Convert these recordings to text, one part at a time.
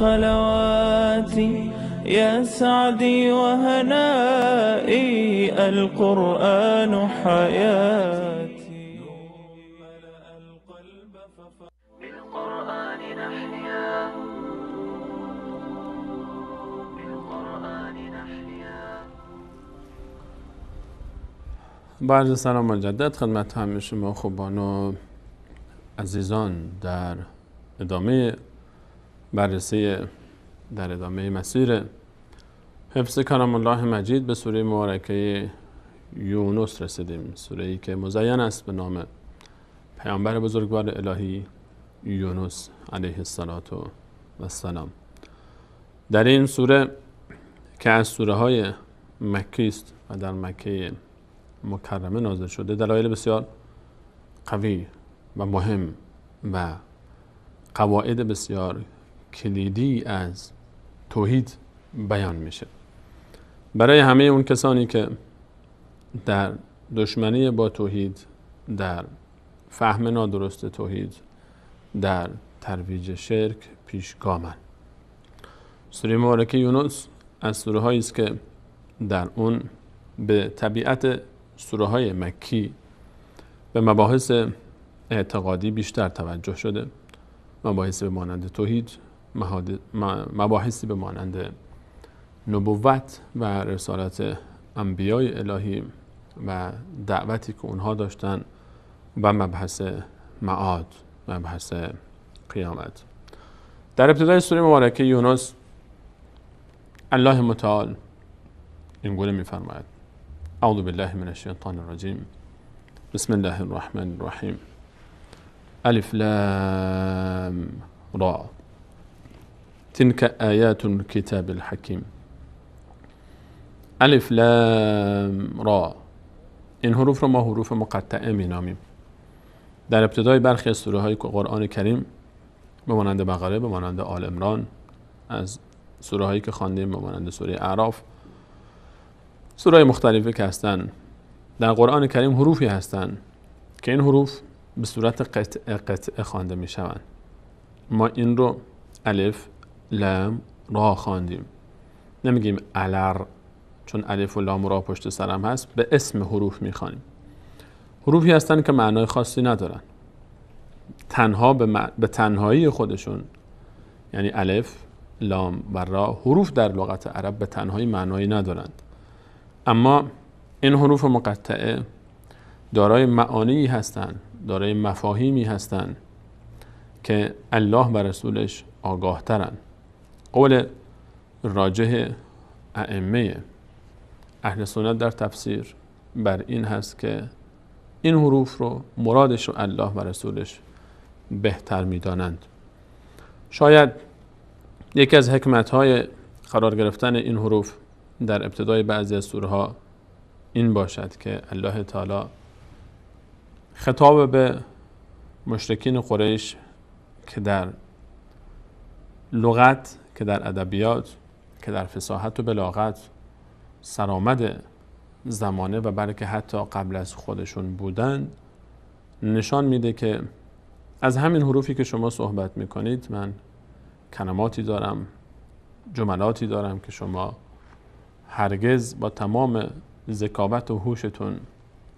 الخلوات يا سعدي وهنائي القرآن حياتي بالقرآن نحيا بالقرآن نحيا. بعد سلام مجدد خدمت همه شما خوبان و عزیزان در ادامه بررسی در ادامه مسیر حفظ کلام الله مجید به سوره مبارکه یونس رسیدیم. سوره‌ای که مزین است به نام پیامبر بزرگوار الهی یونس علیه السلام. در این سوره که از سوره های مکی است و در مکه مکرمه نازل شده، دلایل بسیار قوی و مهم و قواعد بسیار کلیدی از توحید بیان میشه برای همه اون کسانی که در دشمنی با توحید، در فهم نادرست توحید، در ترویج شرک پیشگامن. سوره مبارکه یونس از سوره هایی است که در اون به طبیعت سوره های مکی به مباحث اعتقادی بیشتر توجه شده، مباحثی به مانند توحید، مباحثی به مانند نبوت و رسالت انبیای الهی و دعوتی که اونها داشتن و مبحث معاد، مبحث قیامت. در ابتدای سوره مبارکه یونس الله متعال این گونه می‌فرماید: اعوذ بالله من الشیطان الرجیم بسم الله الرحمن الرحیم الف لام را تلك آیات الكتاب الحکیم. الف لام را، این حروف رو ما حروف مقطعه می‌نامیم. در ابتدای برخی از سوره های قرآن کریم به مانند بقره، به مانند آل عمران، از سوره هایی که خواندیم به مانند سوره اعراف، سوره های مختلفی که هستن در قرآن کریم حروفی هستن که این حروف به صورت قطعه خوانده می شوند. ما این رو الف لام را خواندیم، نمیگیم الر، چون الف و لام و را پشت سرم هست به اسم حروف می خوانیم. حروفی هستن که معنای خاصی ندارن، تنها به تنهایی خودشون، یعنی الف لام و را حروف در لغت عرب به تنهایی معنایی ندارند، اما این حروف مقطعه دارای معانی هستند، دارای مفاهیمی هستند که الله و رسولش آگاه ترن. قول راجح ائمه اهل سنت در تفسیر بر این هست که این حروف رو مرادش رو الله و رسولش بهتر میدانند. شاید یکی از حکمت‌های قرار گرفتن این حروف در ابتدای بعضی از سوره ها این باشد که الله تعالی خطاب به مشرکین قریش که در لغت، که در ادبیات، که در فصاحت و بلاغت سرآمد زمانه و بلکه حتی قبل از خودشون بودن، نشان میده که از همین حروفی که شما صحبت میکنید من کلماتی دارم، جملاتی دارم که شما هرگز با تمام ذکاوت و هوشتون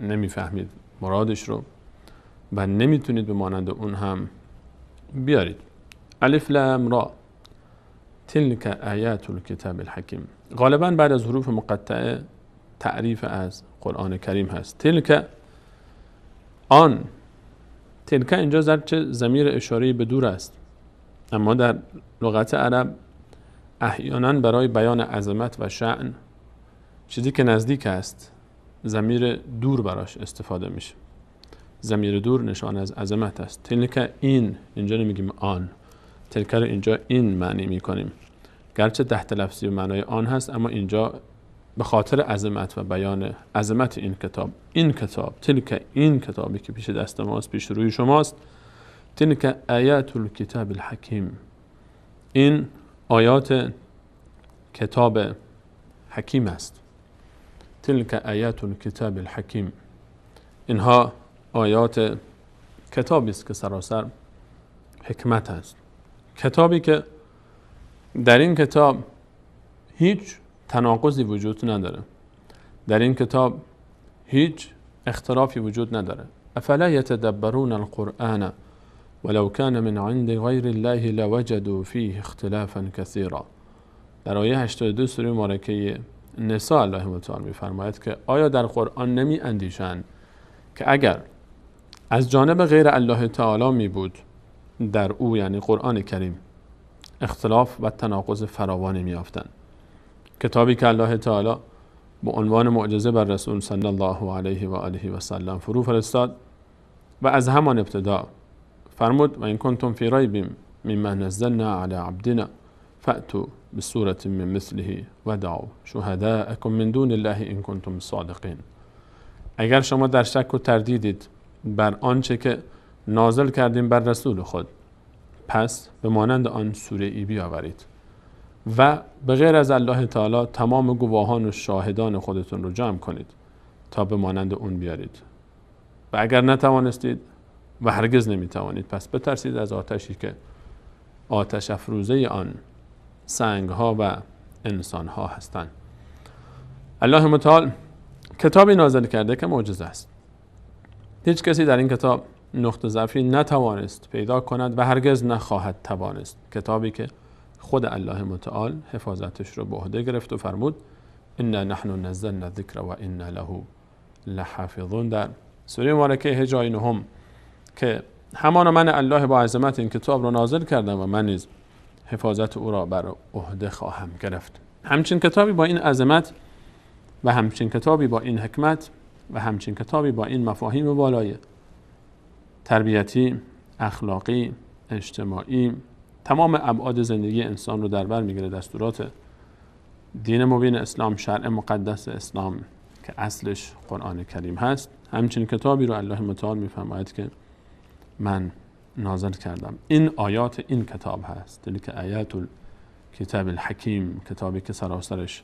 نمیفهمید مرادش رو و نمیتونید به مانند اون هم بیارید. الف لام را تلک آیات الکتاب الحکیم. غالبا بعد از حروف مقطعه تعریف از قرآن کریم هست. تلک، آن. تلک اینجا ضمیر اشاره به دور است، اما در لغت عرب احیانا برای بیان عظمت و شأن چیزی که نزدیک است ضمیر دور براش استفاده میشه. ضمیر دور نشان از عظمت است. تلک، این، اینجا نمیگیم آن، تلک رو اینجا این معنی میکنیم، گرچه تحت لفظی و معنای آن هست، اما اینجا به خاطر عظمت و بیان عظمت این کتاب، تلک، این کتابی که پیش دست ماست، پیش روی شماست، تلک آیات الکتاب الحکیم، این آیات کتاب حکیم است. تلک آیات الکتاب الحکیم، اینها آیات کتابی است که سراسر حکمت است، کتابی که در این کتاب هیچ تناقضی وجود نداره، در این کتاب هیچ اختلافی وجود نداره. افلا یتدبرون القرآن ولو كان من عند غیر الله لوجدوا فیه اختلافا کثیرا. در آیه 82 سوره مبارکه نساء الله متعال می‌فرماید که آیا در قرآن نمی اندیشند که اگر از جانب غیر الله تعالی می بود در او، یعنی قرآن کریم، اختلاف و تناقض فراوانی می‌یافتند. کتابی که الله تعالی به عنوان معجزه بر رسول صلی الله علیه و آله و سلم فرو فرستاد و از همان ابتدا فرمود و این کنتم فی ریب مما نزلنا علی عبدنا فأتوا بسورة من مثله ودعوا شهداءکم من دون الله ان کنتم صادقین. اگر شما در شک و تردیدید بر آنچه که نازل کردیم بر رسول خود، پس به مانند آن سوره ای بیاورید و به غیر از الله تعالی تمام گواهان و شاهدان خودتون رو جمع کنید تا به مانند اون بیارید. و اگر نتوانستید و هرگز نمیتوانید، پس بترسید از آتشی که آتش افروزه آن سنگ ها و انسان ها هستند. الله متعال کتابی نازل کرده که معجزه است. هیچ کسی در این کتاب نقطه ضعفی نتوانست پیدا کند و هرگز نخواهد توانست. کتابی که خود الله متعال حفاظتش رو به عهده گرفت و فرمود انا نحن نزلنا الذکر و انا له لحافظون در سوره مبارکه حج آیه 9 که همانا من الله با عظمت این کتاب رو نازل کردم و من نیز حفاظت او را بر عهده خواهم گرفت. همچین کتابی با این عظمت و همچین کتابی با این حکمت و همچین کتابی با این مفاهیم بالای تربیتی، اخلاقی، اجتماعی، تمام ابعاد زندگی انسان رو در بر میگیره. دستورات دین مبین اسلام، شرع مقدس اسلام که اصلش قرآن کریم هست، همچین کتابی رو الله متعال میفرماید که من نازل کردم. این آیات این کتاب هست، تلک آیات الکتاب الحکیم، کتابی که سراسرش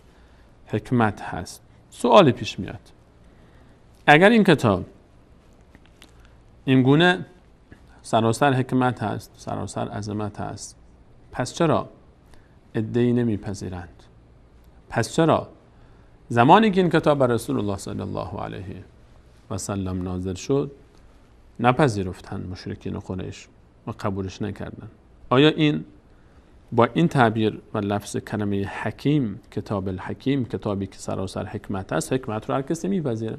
حکمت هست. سوالی پیش میاد، اگر این کتاب این گونه سراسر حکمت هست، سراسر عظمت هست، پس چرا عده‌ای نمیپذیرند؟ پس چرا زمانی که این کتاب بر رسول الله صلی الله علیه و سلم نازل شد نپذیرفتند مشرکین قریش و قبولش نکردند؟ آیا این با این تعبیر و لفظ کلمه حکیم، کتاب الحکیم، کتابی که سراسر حکمت است، حکمت رو هر کسی میپذیره؟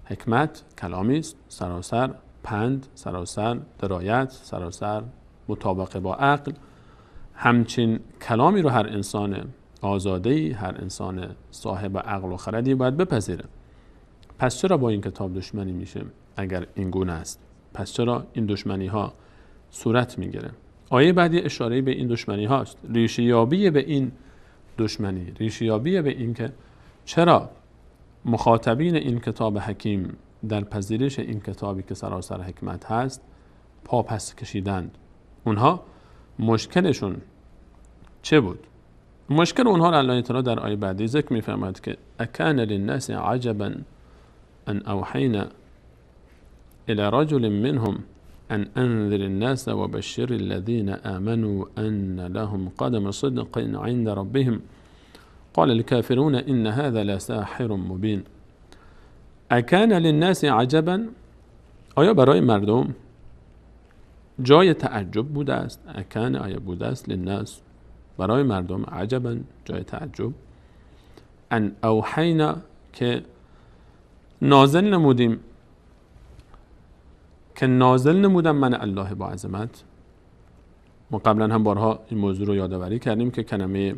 حکمت کلامی است سراسر پند، سراسر درایت، سراسر مطابقه با عقل. همچین کلامی رو هر انسان آزاده‌ای، هر انسان صاحب عقل و خردی باید بپذیره. پس چرا با این کتاب دشمنی میشه اگر این گونه است؟ پس چرا این دشمنی ها صورت میگیره؟ آیه بعدی اشاره به این دشمنی هاست، ریشه یابی به این دشمنی، ریشه یابی به این که چرا مخاطبین این کتاب حکیم در پذیرش این کتابی که سراسر حکمت هست پا پس کشیدند. اونها مشکلشون چه بود؟ مشکل اونها را الله تعالی در آیه بعدی ذکر می‌فرماید که اکان للناس عجبا ان اوحینا الى رجل منهم ان انذر الناس وبشر الذين آمنوا ان لهم قدم صدق عند ربهم قال الكافرون ان هذا لساحر مبين. اکان للناس عجبا، آیا برای مردم جای تعجب بوده است؟ اکان آیا بوده است للناس برای مردم عجبا جای تعجب؟ ان اوحینا که نازل نمودیم، که نازل نمودم من الله با عظمت. ما قبلا هم بارها این موضوع رو یادآوری کردیم که کلمه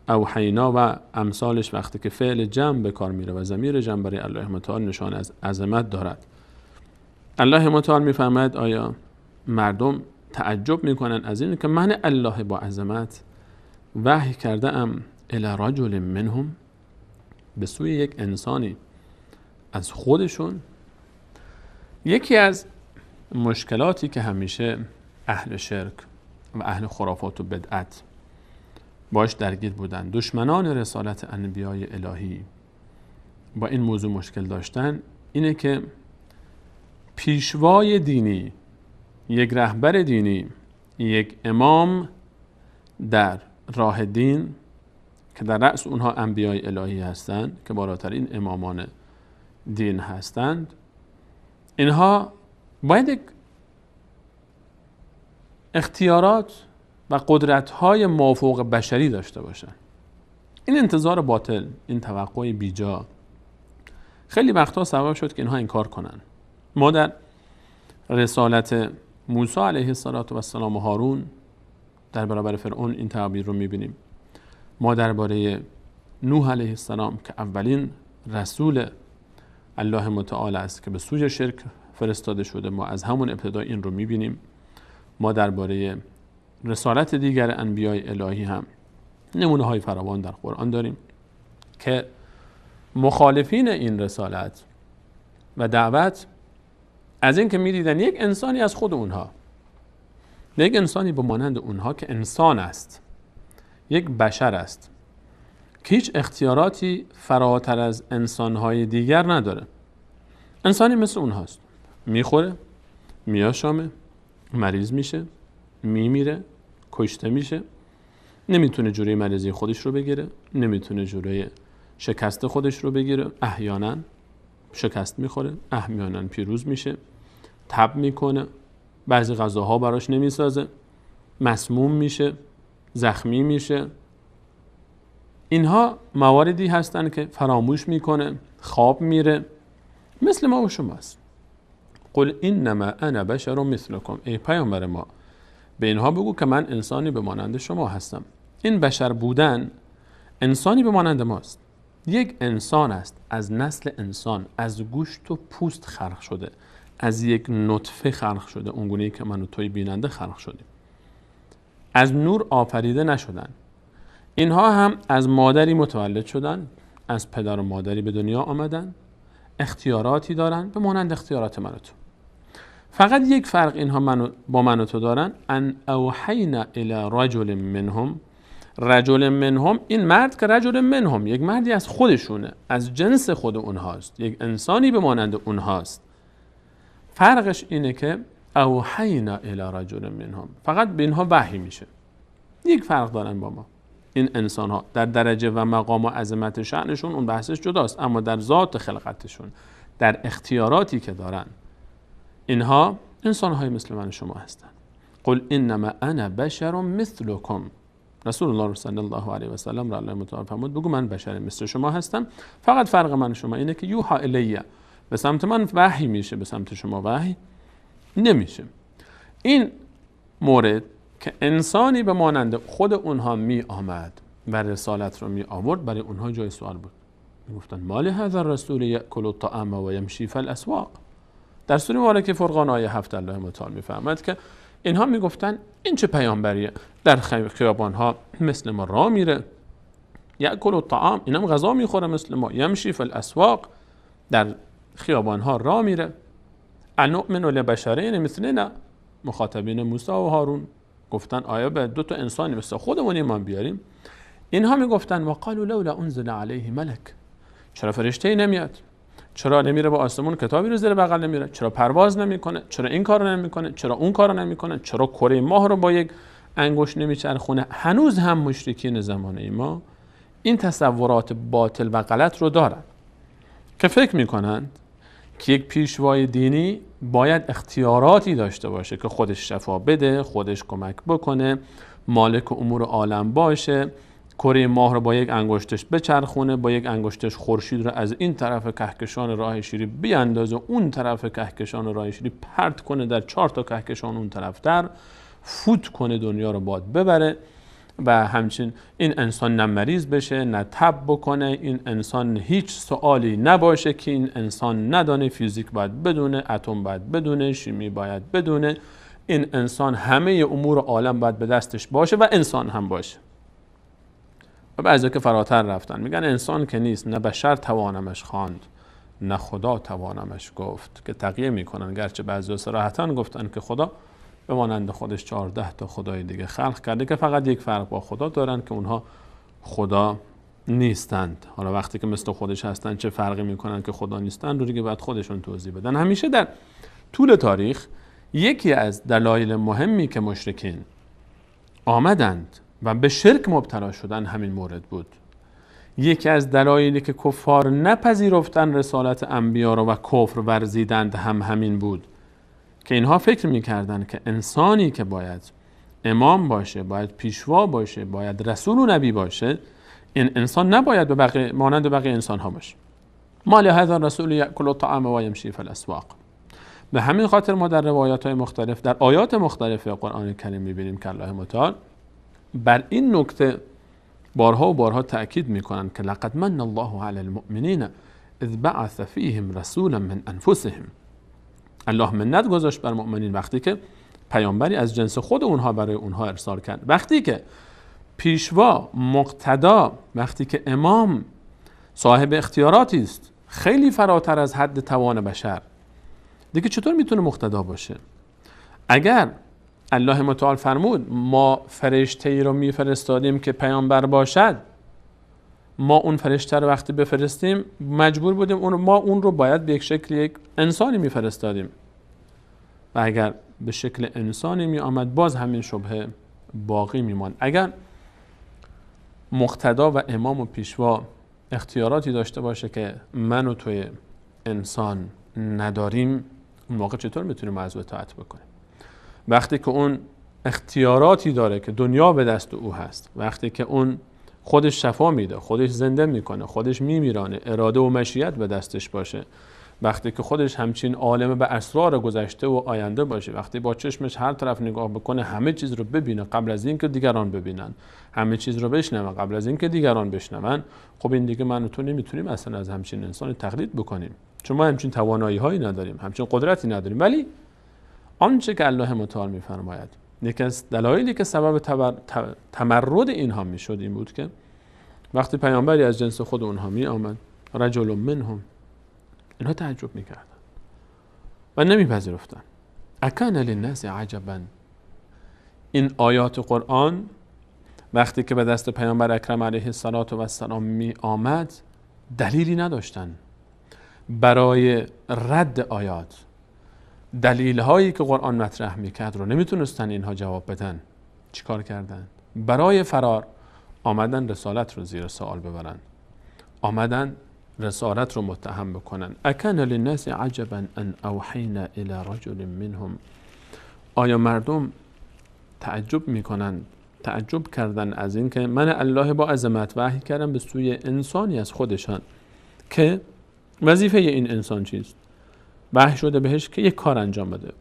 اوحینا و امثالش وقتی که فعل جمع به کار میره و ضمیر جمع برای الله متعال نشان از عظمت دارد. الله متعال میفرماید آیا مردم تعجب میکنن از این که من الله با عظمت وحی کرده ام الی رجل منهم، به سوی یک انسانی از خودشون؟ یکی از مشکلاتی که همیشه اهل شرک و اهل خرافات و بدعت باش درگیر بودن، دشمنان رسالت انبیای الهی با این موضوع مشکل داشتن، اینه که پیشوای دینی، یک رهبر دینی، یک امام در راه دین که در رأس اونها انبیای الهی هستند که بالاترین امامان دین هستند، اینها باید اختیارات و قدرت‌های مافوق بشری داشته باشند. این انتظار باطل، این توقع بیجا خیلی وقتا سبب شد که اینها انکار کنن. ما در رسالت موسی علیه السلام و هارون در برابر فرعون این تعبیر رو می‌بینیم. ما درباره نوح علیه السلام که اولین رسول الله متعال است که به سوی شرک فرستاده شده، ما از همون ابتدا این رو می‌بینیم. ما درباره رسالت دیگر انبیای الهی هم نمونه‌های فراوان در قرآن داریم که مخالفین این رسالت و دعوت از این که می‌دیدن یک انسانی از خود اونها، یک انسانی به مانند اونها که انسان است، یک بشر است که هیچ اختیاراتی فراتر از انسان‌های دیگر نداره، انسانی مثل اونهاست، میخوره، میاشامه، مریض میشه، میمیره، کشته میشه، نمیتونه جلوی مریضی خودش رو بگیره، نمیتونه جلوی شکست خودش رو بگیره، احیانا شکست میخوره، احیانا پیروز میشه، تب میکنه، بعضی غذاها براش نمیسازه، مسموم میشه، زخمی میشه. اینها مواردی هستن که فراموش میکنه، خواب میره، مثل ما و شماست. قل انما انا بشر مثلکم، ای پیامبر ما به اینها بگو که من انسانی به مانند شما هستم. این بشر بودن انسانی به مانند ماست، یک انسان است، از نسل انسان، از گوشت و پوست خلق شده، از یک نطفه خلق شده، اونگونه‌ای که من و توی بیننده خلق شدیم، از نور آفریده نشدن. اینها هم از مادری متولد شدن، از پدر و مادری به دنیا آمدن، اختیاراتی دارن به مانند اختیارات من و تو. فقط یک فرق اینها با من و تو دارن، ان اوحینا الی رجل منهم. رجل منهم، این مرد که رجل منهم، یک مردی از خودشونه، از جنس خود اونهاست، یک انسانی به مانند اونهاست. فرقش اینه که اوحینا الی رجل منهم، فقط به اینها وحی میشه. یک فرق دارن با ما. این انسان ها در درجه و مقام و عظمت شأنشون اون بحثش جداست، اما در ذات خلقتشون، در اختیاراتی که دارن، اینها انسان های مثل من شما هستن. قل انما انا بشر مثلکم. رسول الله صلی الله علیه و سلم را الله متعال فرمود بگو من بشر مثل شما هستم، فقط فرق من شما اینه که یوحى الیه، به سمت من وحی میشه، به سمت شما وحی نمیشه. این مورد که انسانی به مانند خود اونها می آمد و رسالت رو می آورد، برای اونها جای سوال بود. می گفتن مال هذا الرسول یأکل الطعام و یمشی فی الاسواق. در سوره مبارکه فرقان آیه 7 الله متعال می فرماید که اینها می گفتن این چه پیامبریه، در خیابان ها مثل ما راه میره، یأکل الطعام، اینم غذا میخوره مثل ما، یمشی فی الاسواق، در خیابان ها راه میره. انؤمن لبشرین مثلنا، مخاطبین موسی و هارون گفتن آیا به دو تا انسانی مثل خودمون ایمان بیاریم؟ اینها میگفتن وقالوا لولا انزل علیه ملک، چرا فرشته ای نمیاد؟ چرا نمیره با آسمون کتابی رو زیر بغل نمیره؟ چرا پرواز نمیکنه؟ چرا این کارو نمیکنه؟ چرا اون کارو نمیکنه؟ چرا کره ماه رو با یک انگشت نمیچرخونه؟ هنوز هم مشرکین زمانه ما این تصورات باطل و غلط رو دارن که فکر میکنند که یک پیشوای دینی باید اختیاراتی داشته باشه که خودش شفا بده، خودش کمک بکنه، مالک امور عالم باشه، کره ماه رو با یک انگشتش بچرخونه، با یک انگشتش خورشید رو از این طرف کهکشان راه شیری بیاندازه اون طرف کهکشان راه شیری پرت کنه در 4 تا کهکشان اون طرفتر، فوت کنه دنیا رو باد ببره و همچنین این انسان نه مریض بشه نه تب بکنه، این انسان هیچ سوالی نباشه که این انسان ندانه، فیزیک باید بدونه، اتم باید بدونه، شیمی باید بدونه، این انسان همه امور عالم باید به دستش باشه و انسان هم باشه. و بعضی که فراتر رفتن میگن انسان که نیست، نه بشر توانمش خواند نه خدا توانمش گفت، که تقیه میکنن، گرچه بعضی صراحتاً گفتن که خدا به مانند خودش 14 تا خدای دیگه خلق کرده که فقط یک فرق با خدا دارن که اونها خدا نیستند. حالا وقتی که مثل خودش هستن چه فرقی میکنن که خدا نیستن رو دیگه باید خودشون توضیح بدن. همیشه در طول تاریخ یکی از دلایل مهمی که مشرکین آمدند و به شرک مبتلا شدن همین مورد بود. یکی از دلایلی که کفار نپذیرفتن رسالت انبیا را و کفر ورزیدند هم همین بود که اینها فکر میکردند که انسانی که باید امام باشه، باید پیشوا باشه، باید رسول و نبی باشه، این انسان نباید مانند بقیه انسان ها باشه. ما لهذا الرسول یأکل الطعام و یمشی فی الاسواق. به همین خاطر ما در روایات های مختلف، در آیات مختلف قرآن کریم میبینیم که الله متعال بر این نکته بارها و بارها تأکید میکنند که لقد من الله علی المؤمنین اذ بعث فیهم رسولا من انفسهم. الله منت گذاشت بر مؤمنین وقتی که پیامبری از جنس خود اونها برای اونها ارسال کرد. وقتی که پیشوا، مقتدا، وقتی که امام صاحب اختیاراتی است خیلی فراتر از حد توان بشر، دیگه چطور میتونه مقتدا باشه؟ اگر الله متعال فرمود ما فرشته ای رو میفرستادیم که پیامبر باشد، ما اون فرشته رو وقتی بفرستیم مجبور بودیم ما اون رو باید به یک شکل یک انسانی میفرستادیم و اگر به شکل انسانی می آمد باز همین شبهه باقی میماند. اگر مقتدا و امام و پیشوا اختیاراتی داشته باشه که من و توی انسان نداریم، اون موقع چطور میتونیم از او اطاعت بکنیم؟ وقتی که اون اختیاراتی داره که دنیا به دست او هست، وقتی که اون خودش شفا میده، خودش زنده میکنه، خودش میمیرانه، اراده و مشیت به دستش باشه، وقتی که خودش همچین عالم به اسرار گذشته و آینده باشه، وقتی با چشمش هر طرف نگاه بکنه همه چیز رو ببینه قبل از این که دیگران ببینن، همه چیز رو بشنوه قبل از این که دیگران بشنون، خب این دیگه من و تو نمیتونیم اصلا از همچین انسان تقلید بکنیم، چون ما همچین توانایی هایی نداریم، همچین قدرتی نداریم. ولی آنچه که الله متعال میفرماید، یکی از دلایلی که سبب تمرد اینها میشد این بود که وقتی پیامبری از جنس خود اونها می آمد، رجل منهم، اینها تعجب میکردن و نمیپذیرفتن. اکان للناس عجبا. این آیات قرآن وقتی که به دست پیامبر اکرم علیه السلام می آمد دلیلی نداشتن برای رد آیات. دلیل هایی که قرآن مطرح میکرد رو نمیتونستن اینها جواب بدن. چیکار کردن؟ برای فرار آمدن رسالت رو زیر سوال ببرن، آمدن رسالت رو متهم بکنن. اکان للناس عجبا ان اوحینا الی رجل منهم. آیا مردم تعجب میکنن، تعجب کردن از این که من الله با عظمت وحی کردم به سوی انسانی از خودشان که وظیفه این انسان چیست؟ وحی شده بهش که یک کار انجام بده،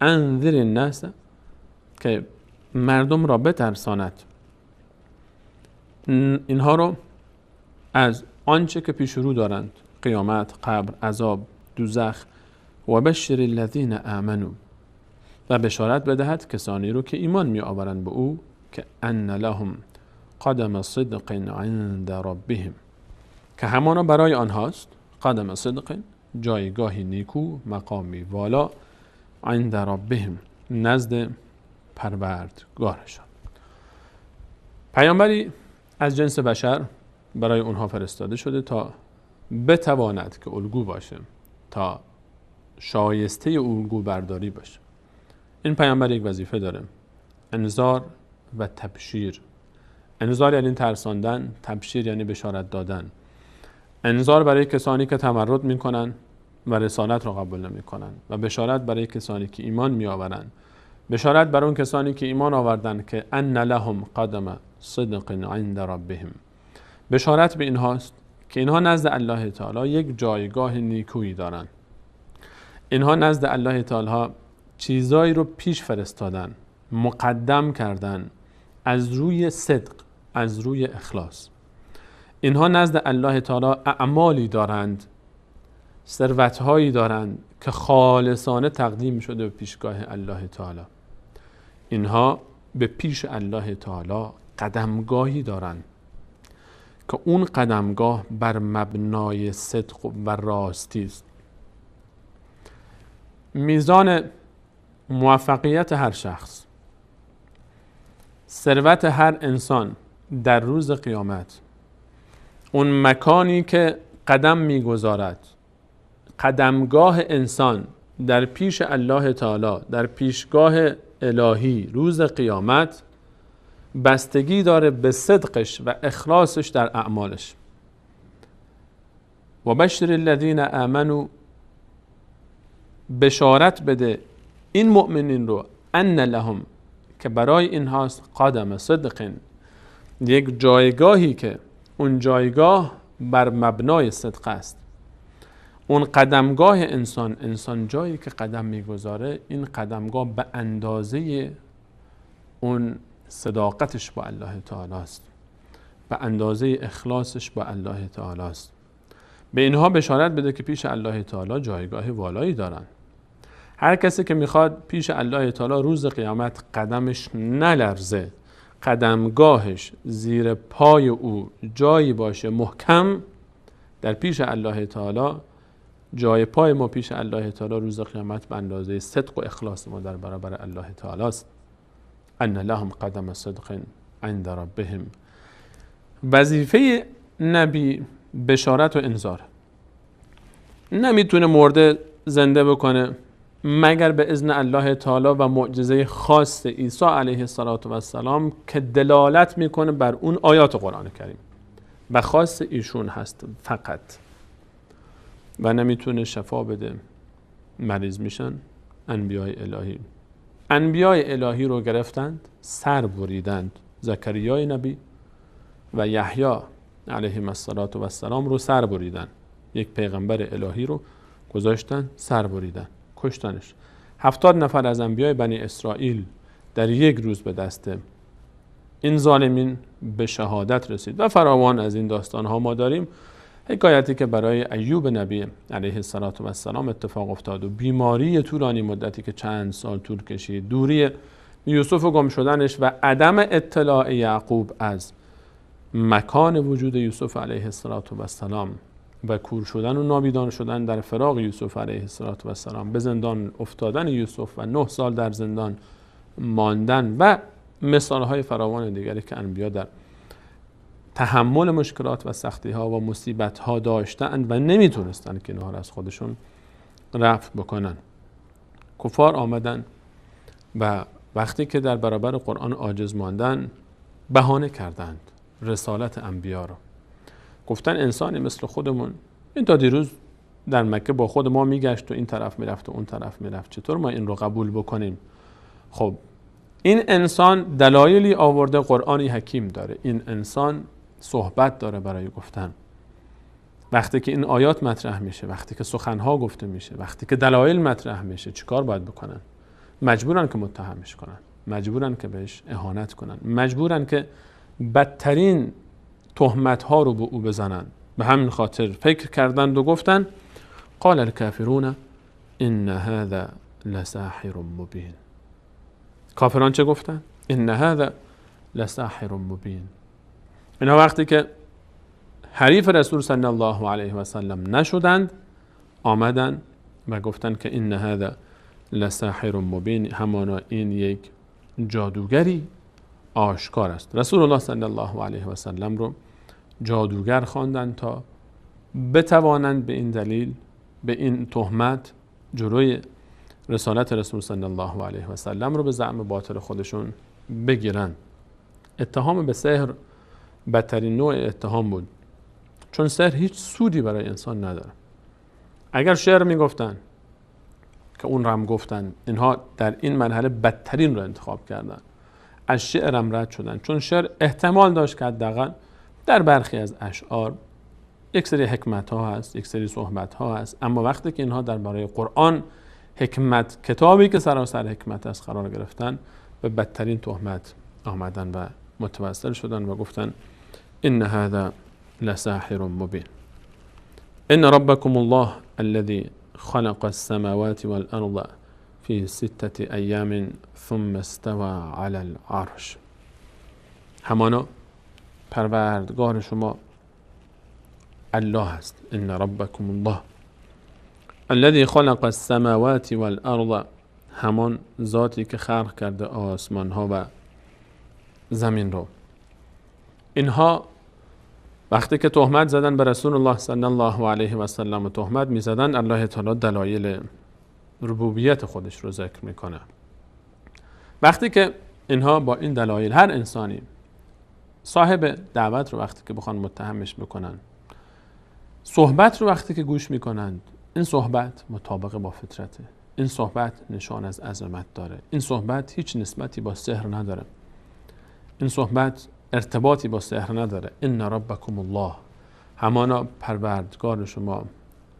انذر الناس، که مردم را بترساند، اینها رو از آنچه که پیش رو دارند، قیامت، قبر، عذاب، دوزخ، و بشر الذین آمنوا، و بشارت بدهد کسانی رو که ایمان می آورند به او که ان لهم قدم صدق عند ربهم، که همانا برای آنهاست قدم صدق، جایگاهی نیکو، مقامی والا، عند ربهم، نزد پروردگارشان. پیامبری از جنس بشر برای اونها فرستاده شده تا بتواند که الگو باشه، تا شایسته الگو برداری باشه. این پیامبر یک وظیفه داره، انذار و تبشیر. انذار یعنی ترساندن، تبشیر یعنی بشارت دادن. انذار برای کسانی که تمرد میکنن و رسالت رو قبول نمیکنن، و بشارت برای کسانی که ایمان میآورن. بشارت برای اون کسانی که ایمان آوردن که ان لهم قدم صدق عند ربهم. بشارت به اینهاست که اینها نزد الله تعالی یک جایگاه نیکویی دارن. اینها نزد الله تعالی چیزایی رو پیش فرستادن، مقدم کردن از روی صدق، از روی اخلاص. اینها نزد الله تعالی اعمالی دارند، ثروت‌هایی دارند که خالصانه تقدیم شده به پیشگاه الله تعالی. اینها به پیش الله تعالی قدمگاهی دارند که اون قدمگاه بر مبنای صدق و راستی است. میزان موفقیت هر شخص، ثروت هر انسان در روز قیامت، اون مکانی که قدم میگذارد، قدمگاه انسان در پیش الله تعالی، در پیشگاه الهی روز قیامت، بستگی داره به صدقش و اخلاصش در اعمالش. و بشر الذین آمنوا، بشارت بده این مؤمنین رو، ان لهم، که برای اینهاست، قدم صدق، یک جایگاهی که اون جایگاه بر مبنای صدق است. اون قدمگاه انسان جایی که قدم میگذاره، این قدمگاه به اندازه اون صداقتش با الله تعالی است، به اندازه اخلاصش با الله تعالی است. به اینها بشارت بده که پیش الله تعالی جایگاه والایی دارن. هر کسی که میخواد پیش الله تعالی روز قیامت قدمش نلرزه، قدمگاهش زیر پای او جایی باشه محکم در پیش الله تعالی، جای پای ما پیش الله تعالی روز قیامت به اندازه صدق و اخلاص ما در برابر الله تعالی است. ان لهم قدم صدق عند ربهم. وظیفه نبی بشارت و انذار. نمیتونه مرده زنده بکنه مگر به اذن الله تعالی و معجزه خاص عیسی علیه السلام که دلالت میکنه بر اون آیات قرآن کریم و خاص ایشون هست فقط. و نمیتونه شفا بده، مریض میشن. انبیای الهی رو گرفتند، سر بریدند. زکریای نبی و یحیی علیهم السلام رو سر بریدن. یک پیغمبر الهی رو گذاشتن سر بریدن، کشتنش. 70 نفر از انبیای بنی اسرائیل در یک روز به دست این ظالمین به شهادت رسید و فراوان از این داستان ها ما داریم. حکایتی که برای ایوب نبی علیه السلام اتفاق افتاد و بیماری طولانی مدتی که چند سال طول کشید، دوری یوسف و گم شدنش و عدم اطلاع یعقوب از مکان وجود یوسف علیه السلام و کور شدن و نابیدان شدن در فراق یوسف علیه السلام، به زندان افتادن یوسف و 9 سال در زندان ماندن و مثالهای فراوان دیگری که انبیا در تحمل مشکلات و سختی ها و مصیبت ها داشتند و نمیتونستند که اینها را از خودشون رفع بکنن. کفار آمدن و وقتی که در برابر قرآن عاجز ماندن بهانه کردند رسالت انبیا را. گفتن انسانی مثل خودمون این تا دیروز در مکه با خود ما میگشت و این طرف میرفت و اون طرف میرفت، چطور ما این رو قبول بکنیم؟ خب این انسان دلایلی آورده، قرآنی حکیم داره، این انسان صحبت داره برای گفتن. وقتی که این آیات مطرح میشه، وقتی که سخنها گفته میشه، وقتی که دلایل مطرح میشه، چیکار باید بکنن؟ مجبورن که متهمش کنن، مجبورن که بهش اهانت کنن، مجبورن که بدترین تهمت ها رو به او بزنن. به همین خاطر فکر کردند و گفتن قال الکافرون ان هذا لساحر مبین. کافران چه گفتن؟ ان هذا لساحر مبین. اینا وقتی که حریف رسول صلی الله علیه و سلم نشدند، آمدن و گفتن که ان هذا لساحر مبین، همانا این یک جادوگری آشکار است. رسول الله صلی الله علیه و سلم رو جادوگر خواندند تا بتوانند به این دلیل، به این تهمت جلوی رسالت رسول صلی الله علیه و سلم رو به زعم باطل خودشون بگیرن. اتهام به سحر بدترین نوع اتهام بود، چون سحر هیچ سودی برای انسان نداره. اگر شعر میگفتن که اون رو هم گفتن، اینها در این مرحله بدترین رو انتخاب کردن، از شعر هم رد شدن، چون شعر احتمال داشت که حداقل در برخی از اشعار یک سری حکمت ها هست، یک سری صحبت ها هست، اما وقتی که اینها درباره قرآن حکمت، کتابی که سراسر حکمت است قرار گرفتن، به بدترین تهمت آمدن و متوسل شدن و گفتن ان هذا لساحر مبین. ان ربکم الله الذي خلق السماوات والارض في 6 ایام ثم استوى على العرش. همانا پروردگار شما الله است. ان ربکم الله الذي خلق السماوات والارض، همان ذاتی که خلق کرده آسمان ها و زمین رو. اینها وقتی که تهمت زدن به رسول الله صلی الله علیه و سلم و تهمت می زدن، الله تعالی دلایل ربوبیت خودش رو ذکر میکنه. وقتی که اینها با این دلایل هر انسانی صاحب دعوت رو وقتی که بخوان متهمش بکنن، صحبت رو وقتی که گوش میکنند، این صحبت مطابق با فطرته، این صحبت نشان از عظمت داره، این صحبت هیچ نسبتی با سحر نداره، این صحبت ارتباطی با سحر نداره. ان ربکم الله، همانا پروردگار شما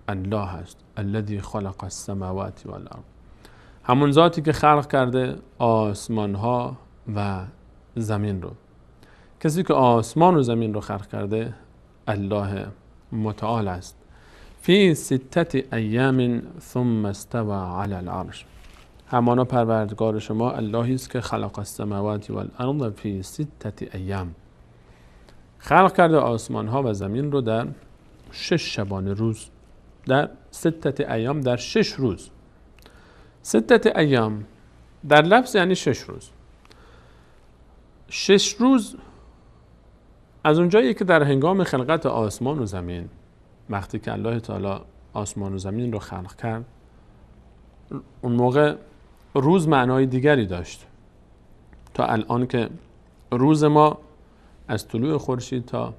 الله هست. الذی خلق السماوات والارض، همون ذاتی که خلق کرده آسمان ها و زمین رو. کسی که آسمان و زمین رو خلق کرده الله متعال است. فی 6 ایام ثم استوى علی العرش، همانا پروردگار شما اللهی است که خلق السماوات والارض فی 6 ایام، خلق کرده آسمان ها و زمین رو در 6 شبانه روز، در 6 ایام، در 6 روز. 6 ایام در لفظ یعنی 6 روز. 6 روز از اونجایی که در هنگام خلقت آسمان و زمین، وقتی که الله تعالی آسمان و زمین رو خلق کرد، اون موقع روز معنای دیگری داشت تا الان که روز ما از طلوع خورشید تا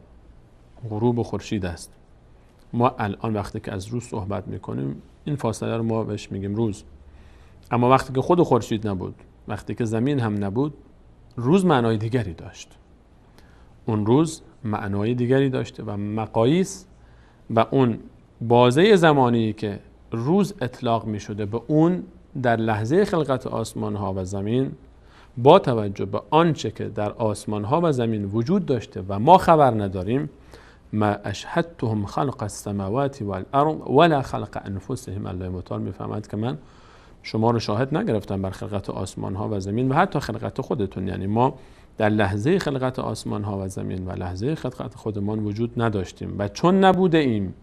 غروب خورشید است. ما الان وقتی که از روز صحبت میکنیم این فاصله رو ما بهش میگیم روز. اما وقتی که خود خورشید نبود، وقتی که زمین هم نبود، روز معنای دیگری داشت. اون روز معنای دیگری داشته و مقاییس و اون بازه زمانی که روز اطلاق می شده به اون در لحظه خلقت آسمان ها و زمین، با توجه به آنچه که در آسمان ها و زمین وجود داشته و ما خبر نداریم، ما اشهدتهم خلق السماوات والارض ولا خلق انفسهم، الله متعال میفهمد که من شما رو شاهد نگرفتم بر خلقت آسمان ها و زمین و حتی خلقت خودتون. یعنی ما در لحظه خلقت آسمان ها و زمین و لحظه خلقت خودمان وجود نداشتیم و چون نبوده ایم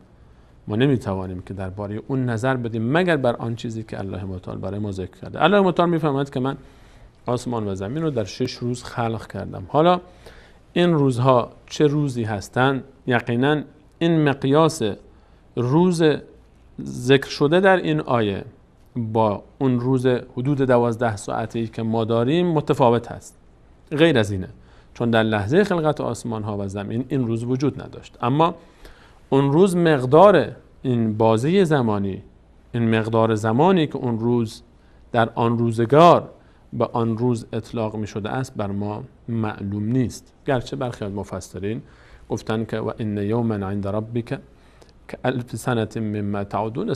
ما نمیتوانیم که درباره اون نظر بدیم مگر بر آن چیزی که الله متعال برای ما ذکر کرده. الله متعال میفهمد که من آسمان و زمین رو در 6 روز خلق کردم. حالا این روزها چه روزی هستند؟ یقینا این مقیاس روز ذکر شده در این آیه با اون روز حدود 12 ساعتی که ما داریم متفاوت هست، غیر از اینه، چون در لحظه خلقت آسمان ها و زمین این روز وجود نداشت. اما اون روز مقدار این بازه زمانی، این مقدار زمانی که اون روز در آن روزگار به آن روز اطلاق می شده است بر ما معلوم نیست، گرچه برخی از مفسرین گفتن که و ان یوما عند ربک کالف سنه مما تعودون.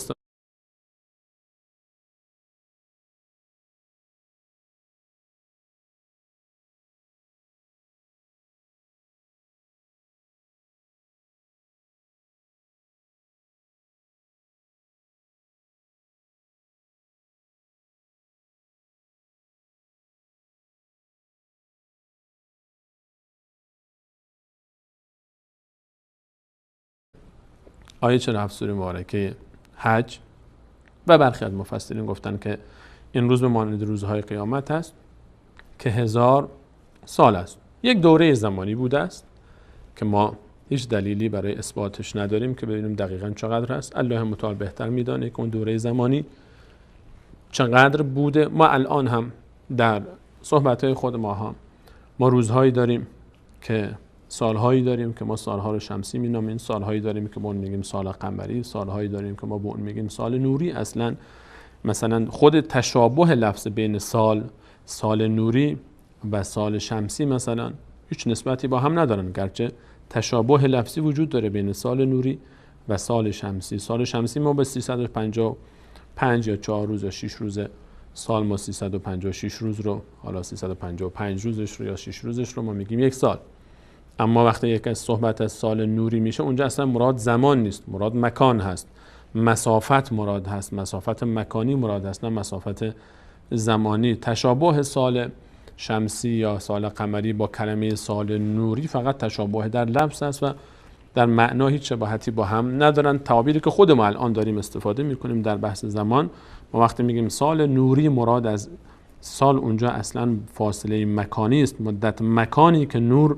آیه 47 سوره مبارکه حج و برخی از مفسرین گفتن که این روز به مانند روزهای قیامت است که 1000 سال است. یک دوره زمانی بوده است که ما هیچ دلیلی برای اثباتش نداریم که ببینیم دقیقاً چقدر است. الله متعال بهتر میدانه که اون دوره زمانی چقدر بوده. ما الان هم در صحبت‌های خود ما روزهایی داریم که سالهایی داریم که ما سالها رو شمسی مینامیم، سالهایی داریم که ما اون میگیم سال قمری، سالهایی داریم که ما به اون میگیم سال نوری. اصلا مثلا خود تشابه لفظ بین سال نوری و سال شمسی مثلا هیچ نسبتی با هم ندارن، گرچه تشابه لفظی وجود داره بین سال نوری و سال شمسی. سال شمسی ما به 355 یا 4 روز یا 6 روز سال، ما 356 روز رو، حالا 355 روزش رو یا 6 روزش رو ما میگیم یک سال. اما وقتی یک از صحبت از سال نوری میشه اونجا اصلا مراد زمان نیست، مراد مکان هست، مسافت مراد هست، مسافت مکانی مراد هست، نه مسافت زمانی. تشابه سال شمسی یا سال قمری با کلمه سال نوری فقط تشابه در لفظ است و در معنا هیچ شباهتی با هم ندارن. تعابیری که خود ما الان داریم استفاده میکنیم در بحث زمان، ما وقتی میگیم سال نوری مراد از سال اونجا اصلا فاصله مکانی است، مدت مکانی که نور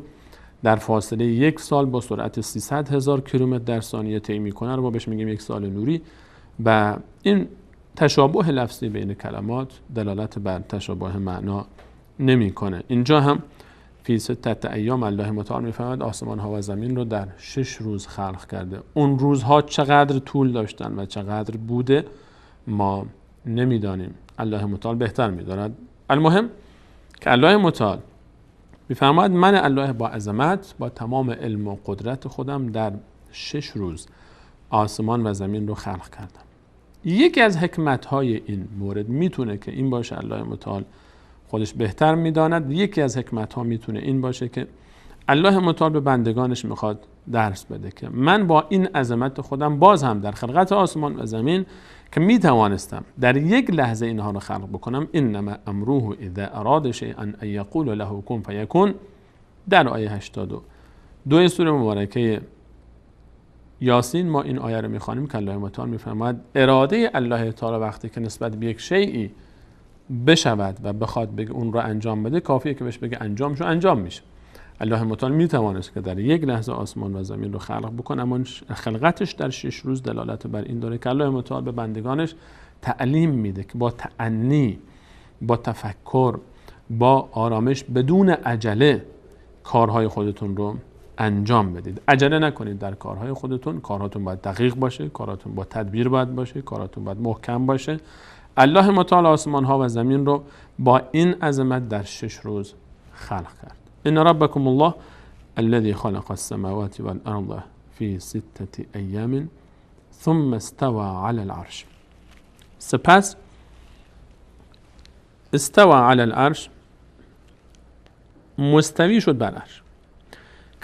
در فاصله 1 سال با سرعت 300,000 کیلومتر در ثانیه طی میکنه رو ما بهش میگیم 1 سال نوری. و این تشابه لفظی بین کلمات دلالت بر تشابه معنا نمیکنه. اینجا هم فی ستة ایام الله متعال میفهمد آسمان ها و زمین رو در 6 روز خلق کرده. اون روزها چقدر طول داشتن و چقدر بوده ما نمیدانیم، الله متعال بهتر میداند. المهم که الله متعال میفرماید من الله با عظمت با تمام علم و قدرت خودم در 6 روز آسمان و زمین رو خلق کردم. یکی از حکمت‌های این مورد میتونه که این باشه الله متعال خودش بهتر میداند. یکی از حکمت‌ها میتونه این باشه که الله متعال به بندگانش میخواد درس بده که من با این عظمت خودم باز هم در خلقت آسمان و زمین که میتوانستم در یک لحظه اینها رو خلق بکنم، انما امره اذا اراد شیئا ان یقول له کن فیکون، در آیه 82 سوره مبارکه یاسین ما این آیه رو میخوانیم که الله متعال میفرماید اراده الله تعالی وقتی که نسبت به یک شیئی بشود و بخواد بگه اون رو انجام بده، کافیه که بهش بگه انجام شو، انجام میشه. الله متعال میتوانست که در یک لحظه آسمان و زمین رو خلق بکنه، اما خلقتش در 6 روز دلالت بر این داره که الله متعال به بندگانش تعلیم میده که با تأنی، با تفکر، با آرامش، بدون عجله کارهای خودتون رو انجام بدید. عجله نکنید در کارهای خودتون. کارهاتون باید دقیق باشه، کارهاتون با تدبیر باید باشه، کارهاتون باید محکم باشه. الله متعال آسمان ها و زمین رو با این عظمت در 6 روز خلق کرد. ان ربکم الله الذي خلق السماوات والارض في 6 ایام ثم استوى على العرش. سپس استوى على العرش، مستوی شد بر عرش.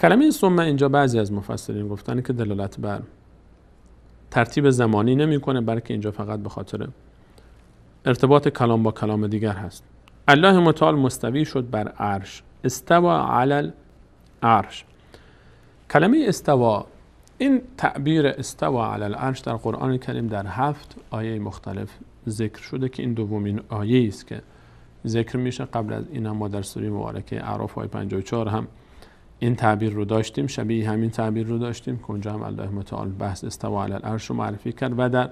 کلمه ثم اینجا بعضی از مفسرین گفتن که دلالت بر ترتیب زمانی نمیکنه، بلکه اینجا فقط به خاطر ارتباط کلام با کلام دیگر هست. الله متعال مستوی شد بر عرش، استوى علی العرش. کلمه استوا، این تعبیر استوى علی العرش در قرآن کریم در 7 آیه مختلف ذکر شده که این دومین آیه است که ذکر میشه. قبل از این هم ما در سوره مبارکه اعراف آیه 54 هم این تعبیر رو داشتیم، شبیه همین تعبیر رو داشتیم که اونجا هم الله متعال بحث استوى علی العرش رو معرفی کرد و در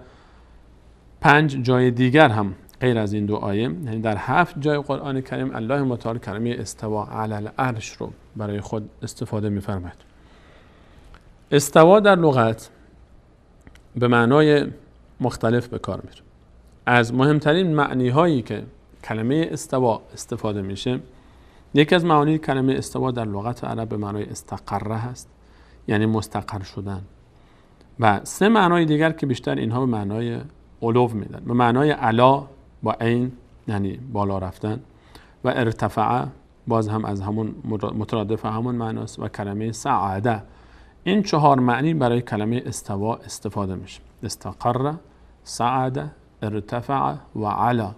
5 جای دیگر هم غیر از این 2 آیه، یعنی در 7 جای قرآن کریم الله متعال کلمه استوا علی العرش رو برای خود استفاده می‌فرماید. استوا در لغت به معنای مختلف به کار میره. از مهمترین معنی هایی که کلمه استوا استفاده میشه، یکی از معانی کلمه استوا در لغت عرب به معنای استقره هست، یعنی مستقر شدن، و 3 معنای دیگر که بیشتر اینها به معنای علو میدن. به معنای علا با عین یعنی بالا رفتن، و ارتفع باز هم از همون مترادف همون معناست، و کلمه سعاده. این 4 معنی برای کلمه استوا استفاده میشه: استقر، سعاده، ارتفع و علا.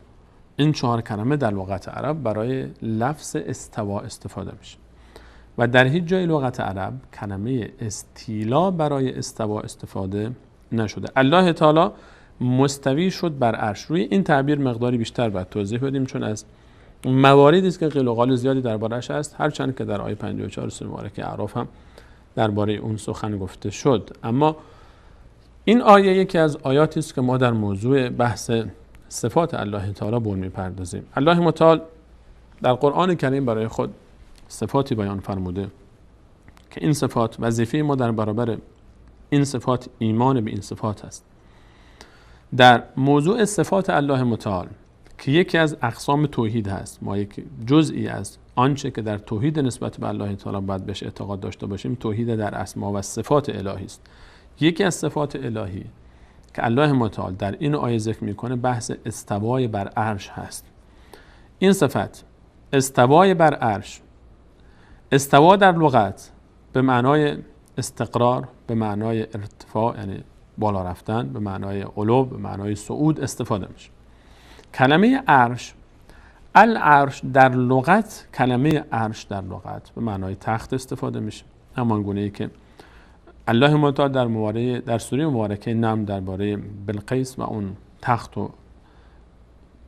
این 4 کلمه در لغت عرب برای لفظ استوا استفاده میشه و در هیچ جای لغت عرب کلمه استیلا برای استوا استفاده نشده. الله تعالی مستوی شد بر عرش. روی این تعبیر مقداری بیشتر باید توضیح بدیم، چون از مواردی است که قیل و قال زیادی درباره‌اش است، هرچند که در آیه 54 سوره مبارکه اعراف هم درباره اون سخن گفته شد. اما این آیه یکی از آیاتی است که ما در موضوع بحث صفات الله تعالی به اون میپردازیم. الله متعال در قرآن کریم برای خود صفاتی بیان فرموده که این صفات، وظیفه ما در برابر این صفات ایمان به این صفات است. در موضوع صفات الله متعال که یکی از اقسام توحید هست، ما یک جزئی از آنچه که در توحید نسبت به الله تعالی باید بهش اعتقاد داشته باشیم، توحید در اسما و صفات الهی است. یکی از صفات الهی که الله متعال در این آیه ذکر میکنه بحث استوای بر عرش هست. این صفت استوای بر عرش، استوا در لغت به معنای استقرار، به معنای ارتفاع یعنی بالا رفتن، به معنای علو، به معنای صعود استفاده میشه. کلمه عرش، العرش در لغت، کلمه عرش در لغت به معنای تخت استفاده میشه، همان گونه‌ای که الله متعال در سوره مبارکه نمل درباره بلقیس و اون تخت و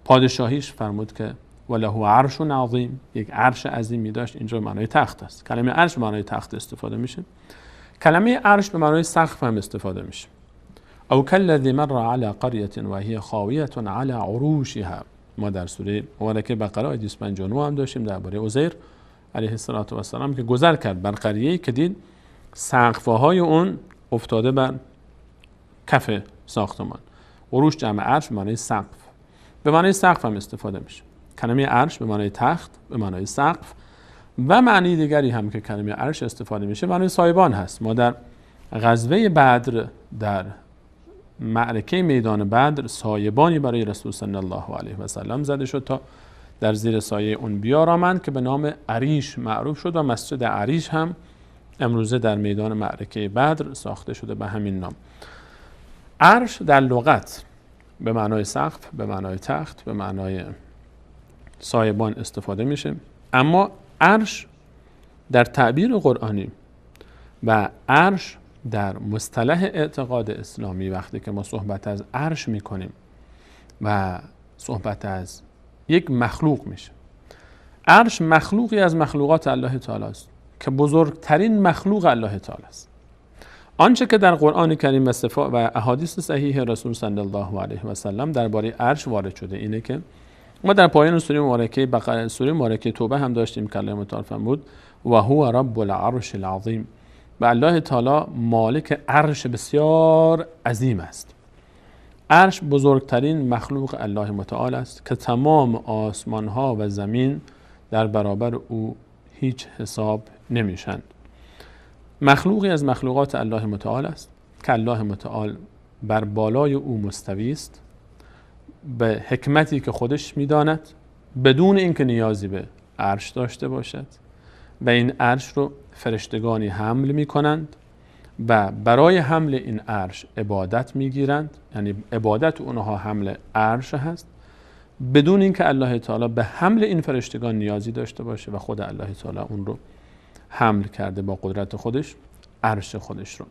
پادشاهیش فرمود که وله عرش عظیم، یک عرش عظیمی داشت. اینجا به معنای تخت است. کلمه عرش به معنای تخت استفاده میشه. کلمه عرش به معنای سقف هم استفاده میشه. او کالذی مر علی قرية وهي خاویة علی عروشها. ما در سوره مبارکه بقره آیه 259 هم داشتیم درباره عزیر علیه السلام که گذر کرد بر قریه‌ای که دید سقف‌های اون افتاده بر کف ساختمان. عروش جمع عرش به معنای سقف، به معنای سقف هم استفاده میشه. کلمه عرش به معنای تخت، به معنای سقف و معنی دیگری هم که کلمه عرش استفاده میشه معنی سایبان هست. ما در غزوه بدر، در معرکه میدان بدر، سایبانی برای رسول صلی الله علیه و سلم زده شد تا در زیر سایه اون بیارامند که به نام عریش معروف شد و مسجد عریش هم امروزه در میدان معرکه بدر ساخته شده به همین نام. عرش در لغت به معنای سقف، به معنای تخت، به معنای سایبان استفاده میشه، اما عرش در تعبیر قرآنی و عرش در مصطلح اعتقاد اسلامی وقتی که ما صحبت از عرش میکنیم و صحبت از یک مخلوق میشه. عرش مخلوقی از مخلوقات الله تعالی است که بزرگترین مخلوق الله تعالی است. آنچه که در قرآن کریم و احادیث صحیح رسول صلی الله علیه و سلم درباره عرش وارد شده اینه که ما در پایان سوره مبارکه بقره، سوره مبارکه توبه هم داشتیم که الله متعال فرمود و هو رب العرش العظیم، و الله تعالی مالک عرش بسیار عظیم است. عرش بزرگترین مخلوق الله متعال است که تمام آسمان ها و زمین در برابر او هیچ حساب نمیشند. مخلوقی از مخلوقات الله متعال است که الله متعال بر بالای او مستوی است به حکمتی که خودش میداند، بدون اینکه نیازی به عرش داشته باشد، و این عرش رو فرشتگانی حمل می کنند و برای حمل این عرش عبادت می گیرند، یعنی عبادت اونها حمل عرش هست، بدون اینکه الله تعالی به حمل این فرشتگان نیازی داشته باشه و خود الله تعالی اون رو حمل کرده با قدرت خودش، عرش خودش رو.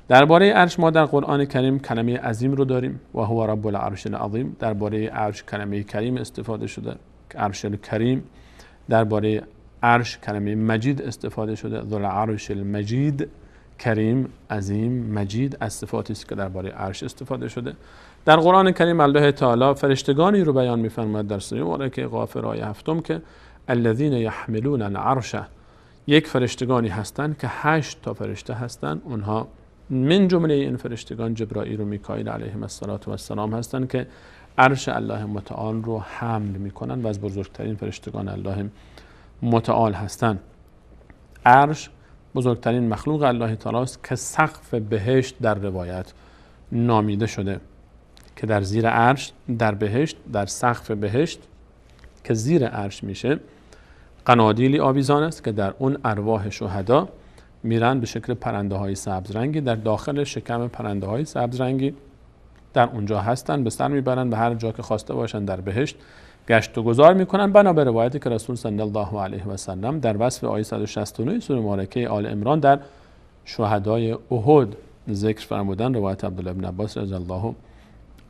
درباره عرش ما در قرآن کریم کلمه عظیم رو داریم و هو رب العرش العظیم. درباره عرش کلمه کریم استفاده شده، عرش کریم. درباره عرش کلمه مجید استفاده شده، ذو العرش المجید. کریم، عظیم، مجید از صفاتی است که درباره عرش استفاده شده. در قرآن کریم الله تعالی فرشتگانی رو بیان می‌فرماید در سوره مبارکه غافر آیه 7 که الذین یحملون العرش، یک فرشتگانی هستند که 8 تا فرشته هستند. اونها من جمله این فرشتگان جبرائیل و میکائیل علیهم السلام هستند که عرش الله متعال رو حمل میکنن و از بزرگترین فرشتگان الله متعال هستند. عرش بزرگترین مخلوق الله تعالی است که سقف بهشت در روایت نامیده شده، که در زیر عرش در بهشت، در سقف بهشت که زیر عرش میشه، قنادیلی آویزان است که در اون ارواح شهدا میرن به شکل پرنده های سبز رنگی، در داخل شکم پرنده های سبز رنگی در اونجا هستن، به سر میبرن به هر جا که خواسته باشن در بهشت گشت و گذار میکنن، بنا به روایتی که رسول صلی الله علیه و سلم در وصف آیه 169 سوره مبارکه آل عمران در شهدای احد ذکر فرمودن، روایت عبدالله بن عباس رضی الله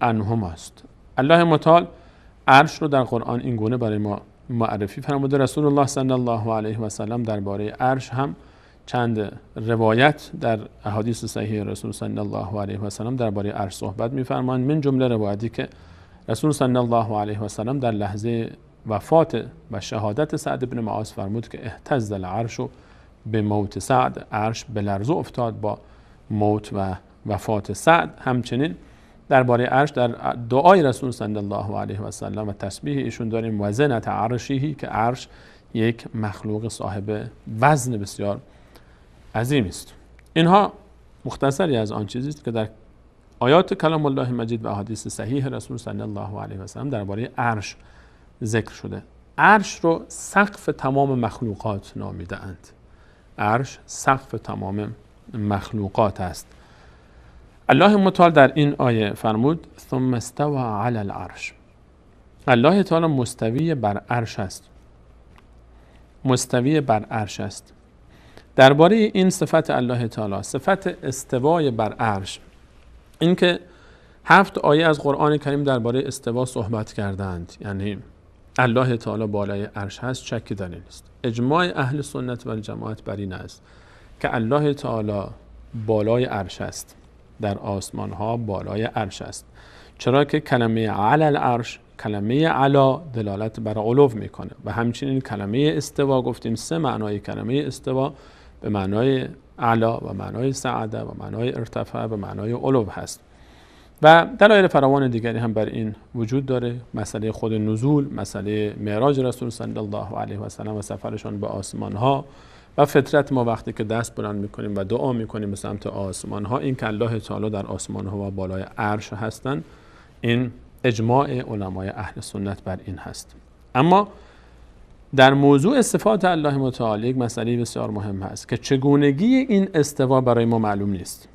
عنهما است. الله متعال عرش رو در قرآن این گونه برای ما معرفی فرموده. رسول الله صلی الله علیه و سلم درباره عرش هم چند روایت در احادیث صحیح رسول صلی الله علیه و سلم درباره عرش صحبت می‌فرمایند. من جمله روایتی که رسول صلی الله علیه و سلم در لحظه وفات و شهادت سعد بن معاذ فرمود که اهتز العرش به موت سعد، عرش به لرزه افتاد با موت و وفات سعد. همچنین درباره عرش در دعای رسول صلی الله علیه و سلم و تسبیح ایشون داریم وزنت عرشی، که عرش یک مخلوق صاحب وزن بسیار عظیم است. اینها مختصری از آن چیزی است که در آیات کلام الله مجید و احادیث صحیح رسول صلی الله علیه و سلم درباره عرش ذکر شده. عرش رو سقف تمام مخلوقات نامیده اند. عرش سقف تمام مخلوقات است. الله متعال در این آیه فرمود ثم استوى علی العرش. الله تعالی مستوی بر عرش است. مستوی بر عرش است. درباره این صفت الله تعالی، صفت استوای بر عرش، اینکه 7 آیه از قرآن کریم درباره استوا صحبت کردند، یعنی الله تعالی بالای عرش هست، شکی در این نیست. اجماع اهل سنت و الجماعت بر این است که الله تعالی بالای عرش است، در آسمان ها بالای عرش است، چرا که کلمه علی العرش کلمه علا دلالت بر علو میکنه و همچنین کلمه استوا گفتیم 3 معنای کلمه استوا به معنای علا و معنای سعده و معنای ارتفاع و معنای علو هست و دلایل فراوان دیگری هم بر این وجود داره. مسئله خود نزول، مسئله معراج رسول صلی الله علیه و سلم و سفرشان به آسمان ها و فطرت ما وقتی که دست بلند میکنیم و دعا میکنیم به سمت آسمان ها، این که الله تعالی در آسمان ها و بالای عرش هستند، این اجماع علمای اهل سنت بر این هست. اما در موضوع صفات الله متعال یک مسئله بسیار مهم هست که چگونگی این استوا برای ما معلوم نیست.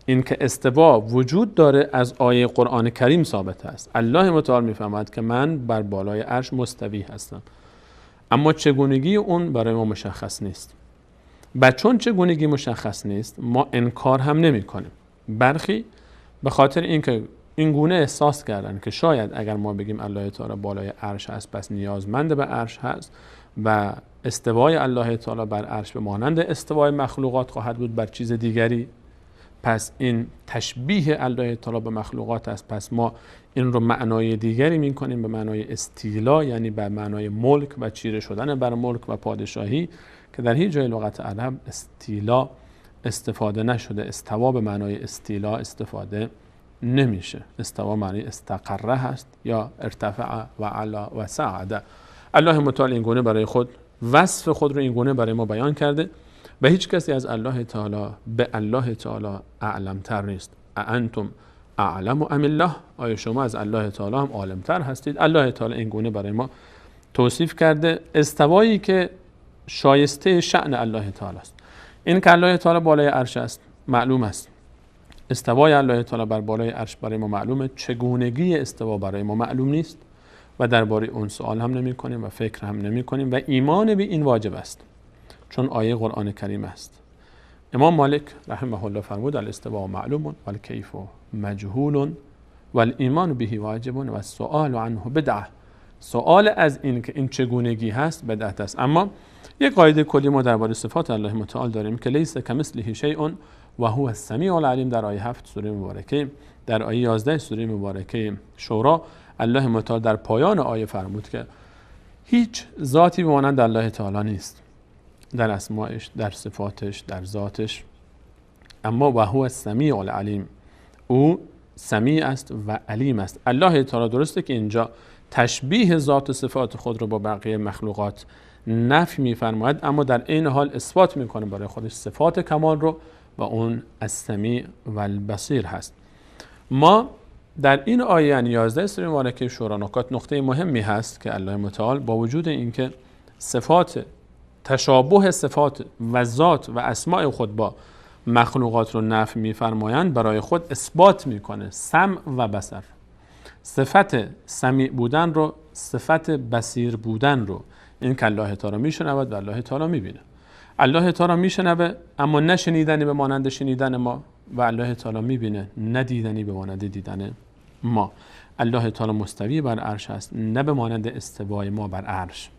این که استوا وجود داره از آیه قرآن کریم ثابت است. الله متعال میفهمد که من بر بالای عرش مستوی هستم، اما چگونگی اون برای ما مشخص نیست. و چون چگونگی مشخص نیست ما انکار هم نمی کنیم. برخی به خاطر اینکه این گونه احساس کردن که شاید اگر ما بگیم الله تعالی بالای عرش هست پس نیازمند به عرش هست و استوای الله تعالی بر عرش به مانند استوای مخلوقات خواهد بود بر چیز دیگری، پس این تشبیه الله تعالی به مخلوقات است، پس ما این رو معنای دیگری می کنیم به معنای استیلا، یعنی به معنای ملک و چیره شدن بر ملک و پادشاهی که در هیچ جای لغت عرب استیلا استفاده نشده. استوا به معنای استیلا استفاده نمیشه. استوا معنی استقره هست یا ارتفع و علا و سعده. الله متعال این گونه برای خود وصف خود رو این گونه برای ما بیان کرده و هیچ کسی از الله تعالی به الله تعالی اعلم تر نیست. انتم اعلم ام الله؟ آیا شما از الله تعالی هم عالم تر هستید؟ الله تعالی این گونه برای ما توصیف کرده استوایی که شایسته شأن الله تعالی است. این که الله تعالی بالای عرش است معلوم است. استوای الله تعالی بر بالای عرش برای ما معلومه. چگونگی استوا برای ما معلوم نیست و درباره اون سوال هم نمی کنیم و فکر هم نمی کنیم و ایمان به این واجب است چون آیه قرآن کریم است. امام مالک رحمه الله فرمود الاستواء معلوم و الکیف مجهول و الایمان به واجب و السؤال عنه بدعه. سوال از این که این چگونگی هست بدعت است. اما یک قاعده کلی ما درباره صفات الله متعال داریم که لیس کمثله شیء و هو السمیع العلیم. در آیه 7 سوره مبارکه، در آیه 11 سوره مبارکه شورا، الله متعال در پایان آیه فرمود که هیچ ذاتی به مانند الله تعالی نیست در اسمائش، در صفاتش، در ذاتش. اما و هو السمیع العلیم، او سمیع است و علیم است. الله تعالی درسته که اینجا تشبیه ذات و صفات خود رو با بقیه مخلوقات نفی می‌فرماید، اما در این حال اثبات میکنه برای خودش صفات کمال رو و اون السمیع و البصیر هست. ما در این آیه یعنی 11 سوره مبارکه شورا نقطه مهمی هست که الله متعال با وجود اینکه صفات تشابه صفات و ذات و اسماء خود با مخلوقات رو نفی می‌فرمایند، برای خود اثبات میکنه سمع و بصر. صفت سمیع بودن رو، صفت بصیر بودن رو، این که الله تعالی میشنود و الله تعالی میبینه. الله تعالی میشنوه اما نشنیدنی به مانند شنیدن ما و الله تعالی میبینه ندیدنی به مانند دیدن ما. الله تعالی مستوی بر عرش است نه به مانند استوای ما بر عرش،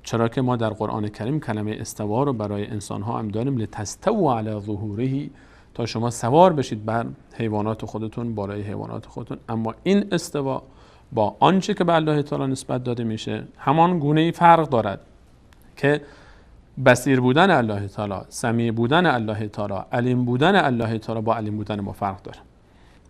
چرا که ما در قرآن کریم کلمه استوا رو برای انسان ها هم داریم لتستووا علی ظهوره، تا شما سوار بشید بر حیوانات خودتون، بالای حیوانات خودتون. اما این استوا با آنچه که به الله تعالی نسبت داده میشه همان گونه‌ای فرق دارد که بصیر بودن الله تعالی، سمیع بودن الله تعالی، علیم بودن الله تعالی با علیم بودن ما فرق داره.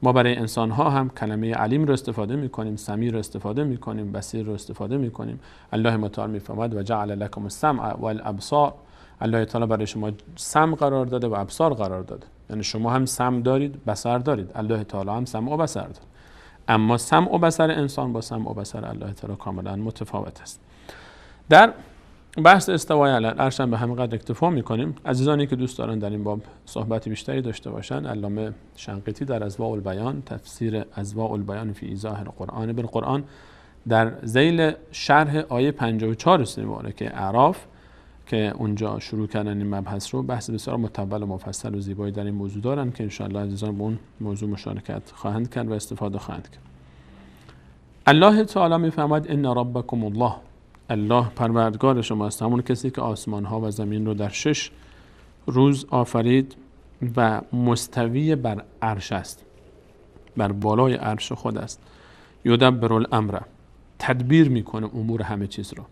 ما برای انسان ها هم کلمه علیم رو استفاده میکنیم، سمیع رو استفاده میکنیم، بصیر رو استفاده میکنیم. الله متعال میفرماید و جعل لكم السمع والابصار. الله تعالی برای شما سمع قرار داده و ابصار قرار داده، یعنی شما هم سمع دارید، بصر دارید. الله تعالی هم سمع و بصر داره، اما سمع و بصر انسان با سمع و بصر الله تعالی کاملا متفاوت است. در بحث استوای علی العرش به همین قدر اکتفا میکنیم. عزیزانی که دوست دارن در این باب صحبت بیشتری داشته باشن، علامه شنقیطی در اضواء البیان، تفسیر اضواء البیان فی ایضاح القرآن بالقرآن، در ذیل شرح آیه 54 سوره مبارکه اعراف که اونجا شروع کردن این مبحث رو، بحث بسیار مطول و مفصل و زیبایی در این موضوع دارن که ان شاء الله عزیزان به اون موضوع مشارکت خواهند کرد و استفاده خواهند کرد. الله تعالی میفرماید ان ربکم الله، الله پروردگار شماست، همون کسی که آسمان ها و زمین رو در 6 روز آفرید و مستوی بر عرش است، بر بالای عرش خود است. یدبر الامر، تدبیر میکنه امور همه چیز رو.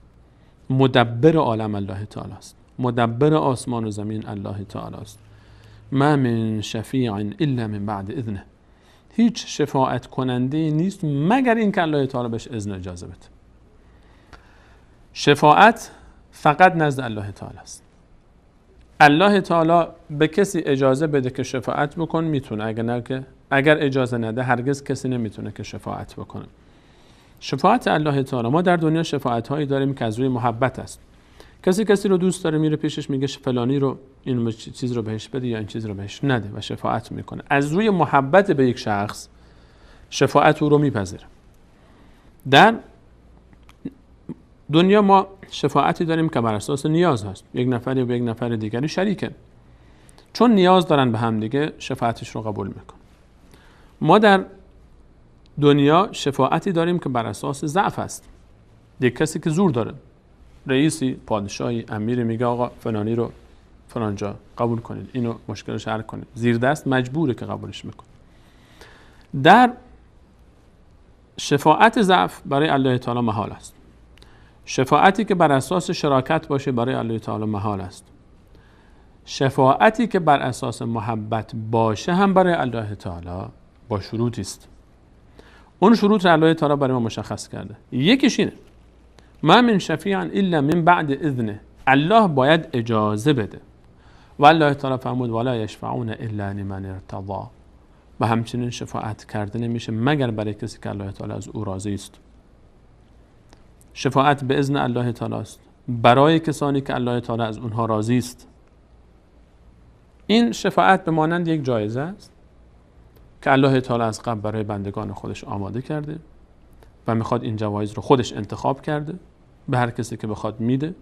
مدبر عالم الله تعالی است، مدبر آسمان و زمین الله تعالی است. ما من شفیع الا من بعد اذنه، هیچ شفاعت کننده نیست مگر این که الله تعالی بهش اذن و اجازه بده. شفاعت فقط نزد الله تعالی است. الله تعالی به کسی اجازه بده که شفاعت بکن میتونه، اگر اجازه نده هرگز کسی نمیتونه که شفاعت بکنه. شفاعت الله تعالی، ما در دنیا شفاعت هایی داریم که از روی محبت است. کسی رو دوست داره میره پیشش میگه فلانی رو این چیز رو بهش بده یا این چیز رو بهش نده و شفاعت میکنه. از روی محبت به یک شخص شفاعت او رو میپذیره. در دنیا ما شفاعتی داریم که بر اساس نیاز هست. یک نفری و یک نفر دیگری شریکن، چون نیاز دارن به هم دیگه شفاعتش رو قبول میکن. ما در دنیا شفاعتی داریم که بر اساس ضعف است. یک کسی که زور داره، رئیسی، پادشاهی، امیری میگه آقا فلانی رو فلانجا قبول کنید، اینو مشکلش حل کنید، زیر دست مجبوره که قبولش میکنه. در شفاعت ضعف برای الله تعالی محال است. شفاعتی که بر اساس شراکت باشه برای الله تعالی محال است. شفاعتی که بر اساس محبت باشه هم برای الله تعالی با شروطی است. اون شروط را الله تعالی برای ما مشخص کرده. یکیش اینه ما من شفیع الا من بعد اذنه، الله باید اجازه بده. و الله تعالی فرمود ولا یشفعون الا لمن ارتضى، و همچنین شفاعت کرده نمیشه مگر برای کسی که الله تعالی از او راضی است. شفاعت به اذن الله تعالی است برای کسانی که الله تعالی از اونها راضی است. این شفاعت به مانند یک جایزه است که الله تعالی از قبل برای بندگان خودش آماده کرده و میخواد این جوایز رو خودش انتخاب کرده، به هر کسی که بخواد میده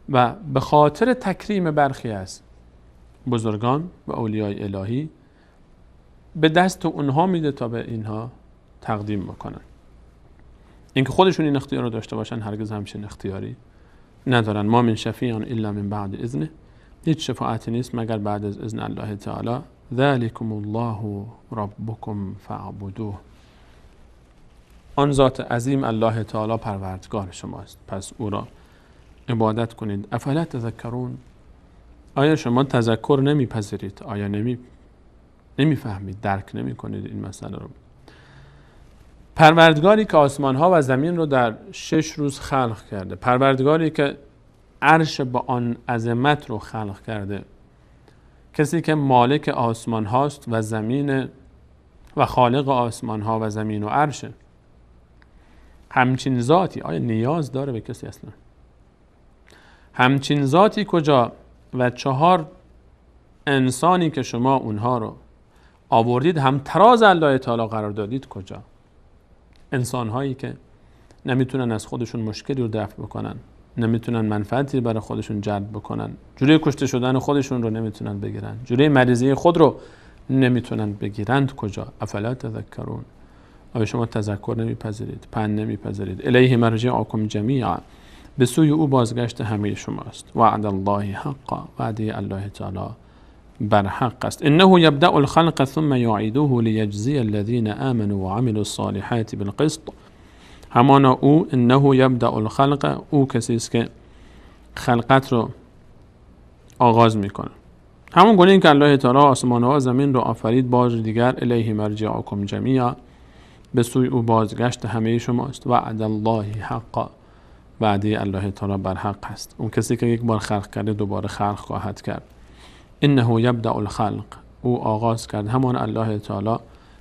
و به خاطر تکریم برخی از بزرگان و اولیای الهی به دست اونها میده تا به اینها تقدیم بکنن. اینکه خودشون این اختیار رو داشته باشن هرگز همچین اختیاری ندارن. ما من شفیع الا من بعد اذنه، هیچ شفاعتی نیست مگر بعد از اذن الله تعالی. ذلکم الله ربکم فاعبدوه، آن ذات عظیم الله تعالی پروردگار شماست، پس او را عبادت کنید. افلا تذکرون، آیا شما تذکر نمیپذیرید؟ آیا نمیفهمید، درک نمی کنید این مسئله رو؟ پروردگاری که آسمان ها و زمین رو در 6 روز خلق کرده، پروردگاری که عرش با آن عظمت رو خلق کرده، کسی که مالک آسمان هاست و زمین و خالق آسمان ها و زمین و عرشه، همچین ذاتی آیا نیاز داره به کسی اصلا؟ همچین ذاتی کجا؟ و 4 انسانی که شما اونها رو آوردید هم تراز الله تعالی قرار دادید کجا؟ انسان‌هایی که نمیتونن از خودشون مشکلی رو دفع بکنن، نمیتونن منفعتی برای خودشون جلب بکنن، جلوی کشته شدن خودشون رو نمیتونن بگیرن، جلوی مریضی خود رو نمیتونن بگیرند کجا؟ افلا تذکرون، آیا شما تذکر نمیپذیرید، پند نمیپذیرید؟ الیه مرجعکم جمیعا، به سوی او بازگشت همه شماست. وعد الله حقا، وعده الله تعالی بر حق است. انه یبدأ الخلق ثم یعیده لیجزی الذین آمنوا وعملوا الصالحات بالقسط، همانا او انه یبدأ الخلق، او کسی است که خلقت رو آغاز میکنه، همون گونه این که الله تعالی آسمان ها و زمین رو آفرید، بار دیگر الیه مرجعکم جمیعا، به سوی او بازگشت همه شماست. وعد الله حقا، وعده الله تعالی بر حق است. اون کسی که یک بار خلق کرده دوباره خلق خواهد کرد. انه یبدأ الخلق، او آغاز کرد، همان الله تعالی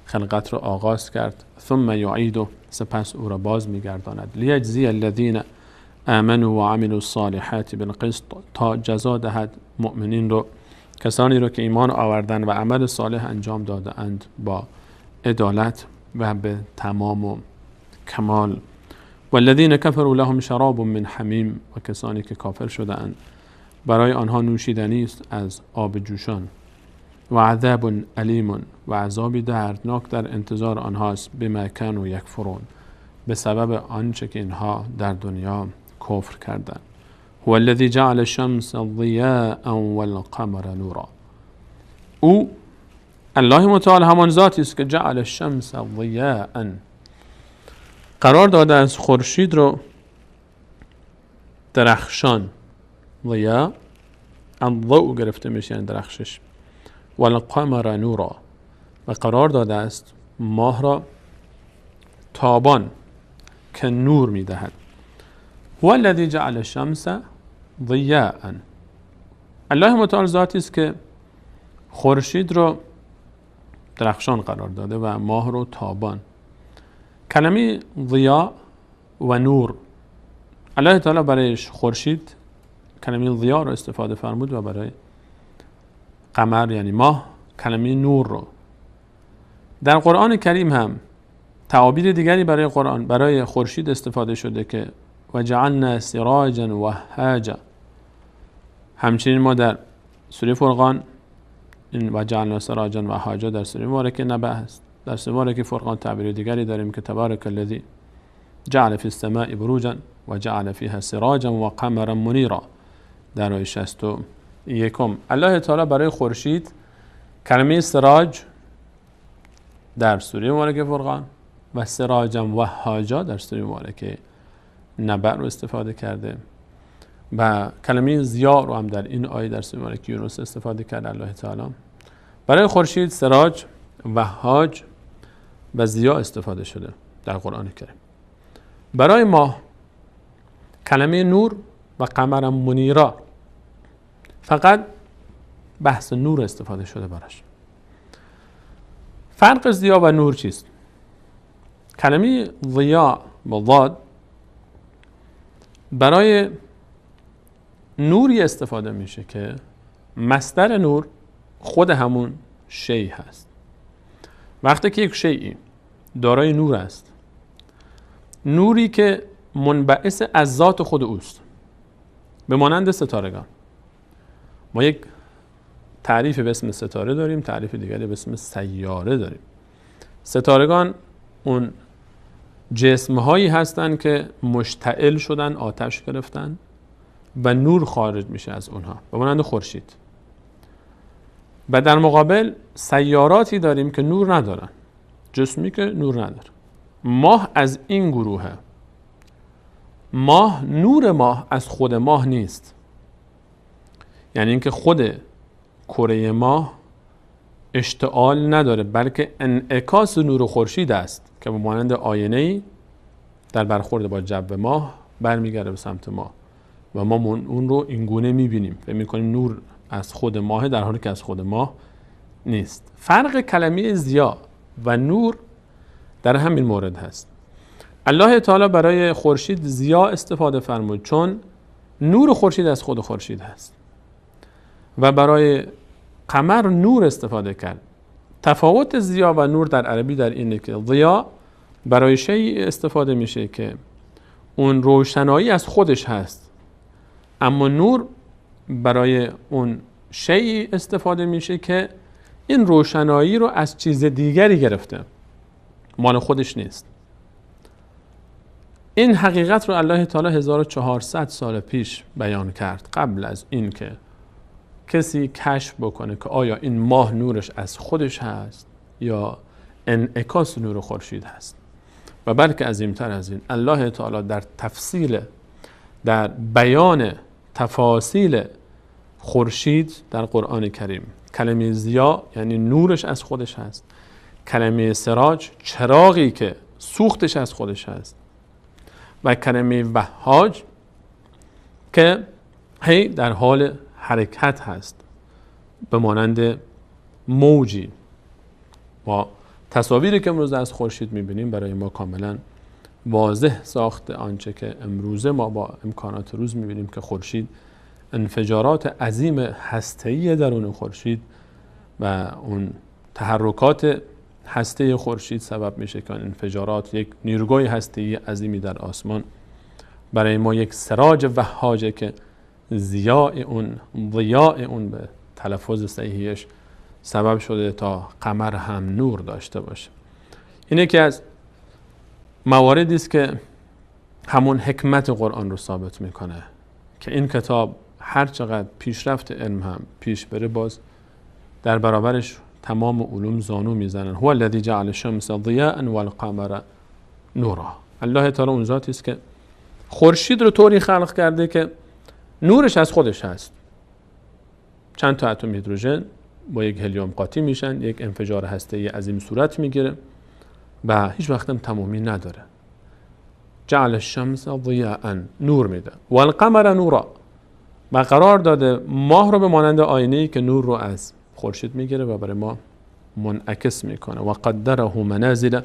خلقت را آغاز کرد. ثم یعیده، سپس او را باز میگرداند. لیجزی الذین آمنوا وعملوا الصالحات بالقسط، تا جزا دهد مؤمنین رو، کسانی رو که ایمان آوردن و عمل صالح انجام داده اند با عدالت و به تمام و کمال. والذین کفروا لهم شراب من حمیم، و کسانی که کافر شده اند برای آنها نوشیدنی است از آب جوشان. و عذاب علیم، و عذابی دردناک در انتظار آنهاست. بما کانوا یکفرون، به سبب آنچه که اینها در دنیا کفر کردند. هو الذی جعل الشمس ضیاء والقمر نورا، او الله متعال همان ذاتی است که جعل الشمس ضیاء، قرار داده از خورشید رو درخشان، ضیا الضوء گرفته میشه یعنی درخشش، و القمر نورا، و قرار داده است ماه را تابان که نور میدهد. هو الذی جعل الشمس ضیاء، الله متعال ذاتی است که خورشید رو درخشان قرار داده و ماه رو تابان. کلمه ضیا و نور، الله تعالی برای خورشید کلمه ضیا رو استفاده فرمود و برای قمر یعنی ماه کلمه نور رو. در قرآن کریم هم تعابیر دیگری برای خورشید استفاده شده که و جعلنا سراجا وهاجا. همچنین ما در سوره فرقان این و جعلنا سراجا وهاجا در سوره مبارکه نبأ هست. در سوره مبارکه فرقان تعبیر دیگری داریم که تبارک الذی جعل فی السماء بروجا و جعل فیها سراجا و قمرا منیرا در آیه 61. الله تعالی برای خورشید کلمه سراج در سوره مبارکه فرقان و سراجا وهاجا در سوره مبارکه نبأ رو استفاده کرده و کلمه ضیا رو هم در این آیه در سوره مبارکه یونس استفاده کرده الله تعالی. برای خورشید سراج، وهاج و ضیا استفاده شده در قرآن کریم. برای ماه کلمه نور و قمر منیرا، فقط بحث نور استفاده شده براش. فرق ضیا و نور چیست؟ کلمه ضیا با ضاد برای نوری استفاده میشه که مصدر نور خود همون شی هست. وقتی که یک شیئی دارای نور است، نوری که منبعث از ذات خود اوست، به مانند ستارگان. ما یک تعریف به اسم ستاره داریم، تعریف دیگری به اسم سیاره داریم. ستارگان اون جسم‌هایی هستند که مشتعل شدن، آتش گرفتن و نور خارج میشه از اونها، به مانند خورشید. و در مقابل سیاراتی داریم که نور ندارن، جسمی که نور نداره. ماه از این گروهه. ماه، نور ماه از خود ماه نیست، یعنی اینکه خود کره ماه اشتعال نداره، بلکه انعکاس نور خورشید است که به مانند آینه‌ای در برخورد با جو ماه برمیگرده به سمت ما و ما اون رو این گونه میبینیم و میکنیم نور از خود ماه، در حالی که از خود ماه نیست. فرق کلمه ضیا و نور در همین مورد هست. الله تعالی برای خورشید ضیا استفاده فرمود چون نور خورشید از خود خورشید هست، و برای قمر نور استفاده کرد. تفاوت ضیا و نور در عربی در اینه که ضیا برای شیء استفاده میشه که اون روشنایی از خودش هست، اما نور برای اون شیء استفاده میشه که این روشنایی رو از چیز دیگری گرفته، مال خودش نیست. این حقیقت رو الله تعالی 1400 سال پیش بیان کرد، قبل از این که کسی کشف بکنه که آیا این ماه نورش از خودش هست یا انعکاس نور خورشید هست. و بلکه عظیمتر از این، الله تعالی در تفصیل، در بیان تفاصیل خورشید در قرآن کریم، کلمه ضیا یعنی نورش از خودش هست، کلمه سراج چراغی که سوختش از خودش هست، و کلمه وهاج که هی در حال حرکت هست به مانند موجی. ما تصاویری که امروز از خورشید میبینیم برای ما کاملا واضح ساخته آنچه که امروزه ما با امکانات روز میبینیم که خورشید انفجارات عظیم هسته‌ای درون خورشید و اون تحرکات هسته خورشید سبب میشه که انفجارات یک نیروگاه هسته‌ای عظیمی در آسمان برای ما یک سراج وهاجه که ضیاء اون به تلفظ صحیحش سبب شده تا قمر هم نور داشته باشه. این یکی از مواردی است که همون حکمت قرآن رو ثابت میکنه که این کتاب هر چقدر پیشرفت علم هم پیش بره، باز در برابرش تمام علوم زانو میزنن. هو الذی جعل الشمس ضیاء والقمر نورا. الله تعالی اون ذاتی است که خورشید رو طوری خلق کرده که نورش از خودش هست. چند تا اتم هیدروژن با یک هلیوم قاطی میشن، یک انفجار هسته‌ای عظیم صورت میگیره و هیچ وقت هم تمامی نداره. جعل الشمس ضیاء، نور میده. والقمر نورا، و قرار داده ماه رو به مانند آینه‌ای که نور رو از خورشید میگیره و برای ما منعکس میکنه. و قدره منازل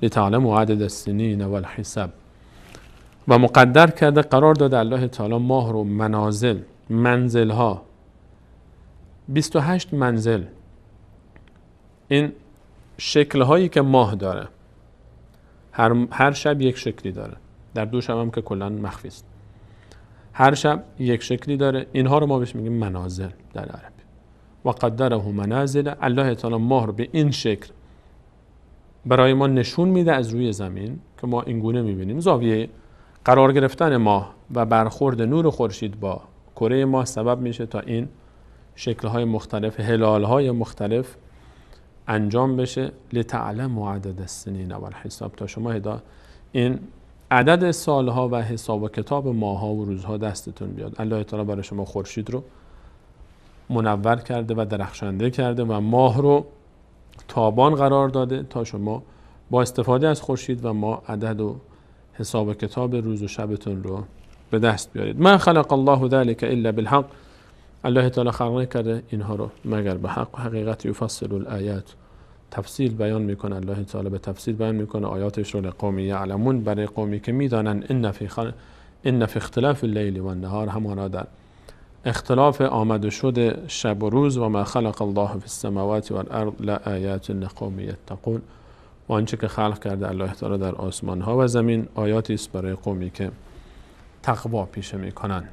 لتعلموا عدد السنین والحساب، و مقدر کرده، قرار داده الله تعالی ماه رو منزلها 28 منزل، این شکلهایی که ماه داره هر شب یک شکلی داره، در 2 شب هم که کلا مخفی است، هر شب یک شکلی داره، اینها رو ما بهش میگیم منازل در عربی. و قدره منازل، الله تعالی ماه رو به این شکل برای ما نشون میده از روی زمین که ما اینگونه میبینیم. زاویه قرار گرفتن ماه و برخورد نور خورشید با کره ماه سبب میشه تا این شکل‌های مختلف، هلال‌های مختلف انجام بشه. لتعلموا عدد السنین والحساب، تا شما این عدد سالها و حساب و کتاب ماه‌ها و روزها دستتون بیاد. الله تعالی برای شما خورشید رو منور کرده و درخشنده کرده و ماه رو تابان قرار داده تا شما با استفاده از خورشید و ما عدد و حساب و کتاب روز و شبتون رو به دست بیارید. ما خلق الله ذلك الا بالحق، الله تعالی خلق کرده اینها رو مگر به حق. حقیقت یفصل الآیات، تفصیل بیان میکنه الله تعالی، به تفصیل بیان میکنه آیاتش رو لقوم یعلمون، برای قومی که میدانن. ان فی اختلاف اللیل و النهار، همانا در اختلاف آمد و شد شب و روز. و ما خلق الله فی السماوات والارض لآیات لقوم یتقون، و آنچه که خلق کرده الله تعالی در آسمان ها و زمین آیاتی است برای قومی که تقوا پیشه میکنن.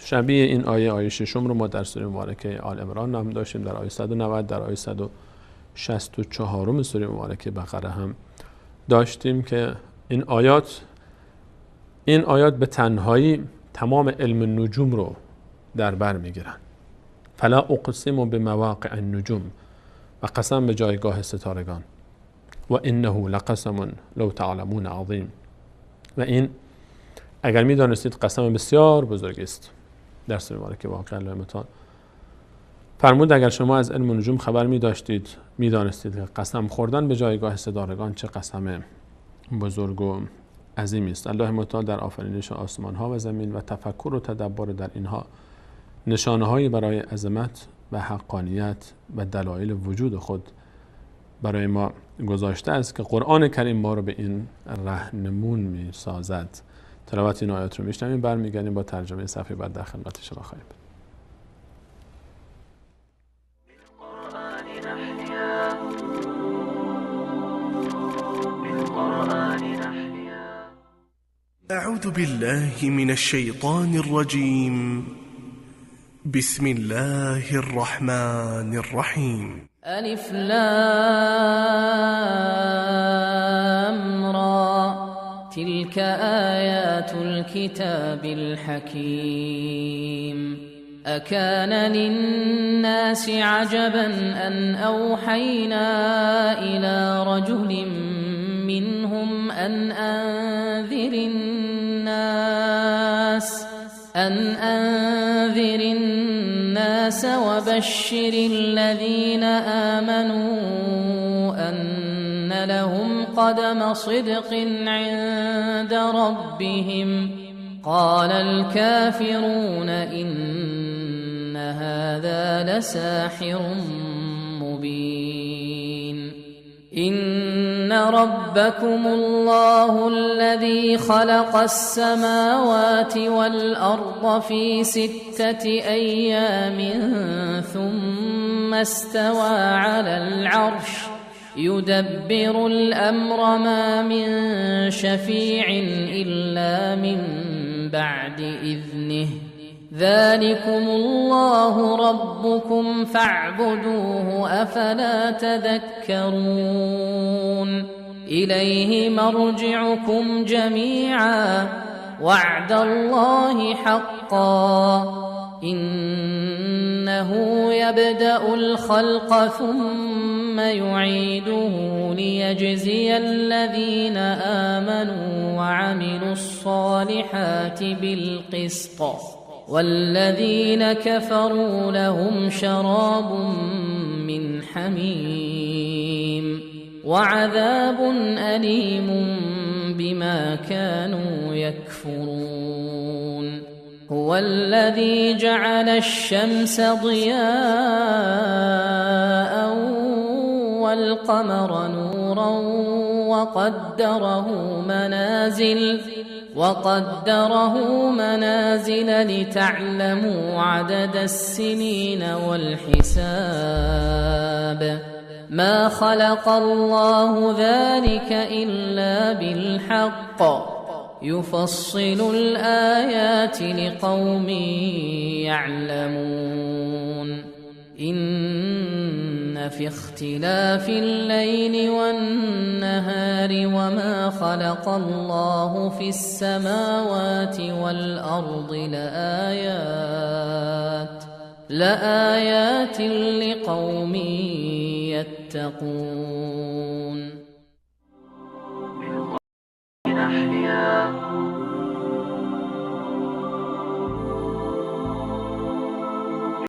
شبیه این آیه 6 رو ما در سوره مبارکه آل عمران هم داشتیم، در آیه 190، در آیه 164 سوره مبارکه بقره هم داشتیم که این آیات به تنهایی تمام علم النجوم رو در بر میگیرن. فلا اقسم بمواقع النجوم، و قسم به جایگاه ستارگان. و انه لقسم لو تعلمون عظیم، و این اگر میدانستید قسم بسیار بزرگی است. در سوره مبارکه واقعا الله متعال فرمود اگر شما از علم نجوم خبر میدانستید که قسم خوردن به جایگاه ستارگان چه قسم بزرگ و عظیمی است. الله متعال در آفرینش آسمان ها و زمین و تفکر و تدبر در اینها نشانه‌هایی برای عظمت و حقانیت و دلایل وجود خود برای ما گذاشته است که قرآن کریم ما رو به این راهنمون می‌سازد. تلاوت این آیات رو میشنویم، برمیگردیم با ترجمه صفحه بعد در خدمت شما خواهیم بود. أعوذ بالله من الشيطان الرجيم. بسم الله الرحمن الرحيم. ألف لام را، تلك آيات الكتاب الحكيم. أكان للناس عجبا أن أوحينا إلى رجل منهم أن أنذر الناس وبشر الذين آمنوا أن لهم قدم صدق عند ربهم. قال الكافرون إن هذا لساحر مبين. إن ربكم الله الذي خلق السماوات والأرض في 6 أيام ثم استوى على العرش يدبر الأمر ما من شفيع إلا من بعد إذنه. ذلكم الله ربكم فاعبدوه أفلا تذكرون. إليه مرجعكم جميعا وعد الله حقا إنه يبدأ الخلق ثم ثم يعيده ليجزي الذين آمنوا وعملوا الصالحات بالقسط والذين كفروا لهم شراب من حميم وعذاب أليم بما كانوا يكفرون هو الذي جعل الشمس ضياء والقمر نورا وقدره منازل لتعلموا عدد السنين والحساب ما خلق الله ذلك إلا بالحق يفصل الآيات لقوم يعلمون إن في اختلاف الليل والنهار وما خلق الله في السماوات والأرض لآيات لقوم يتقون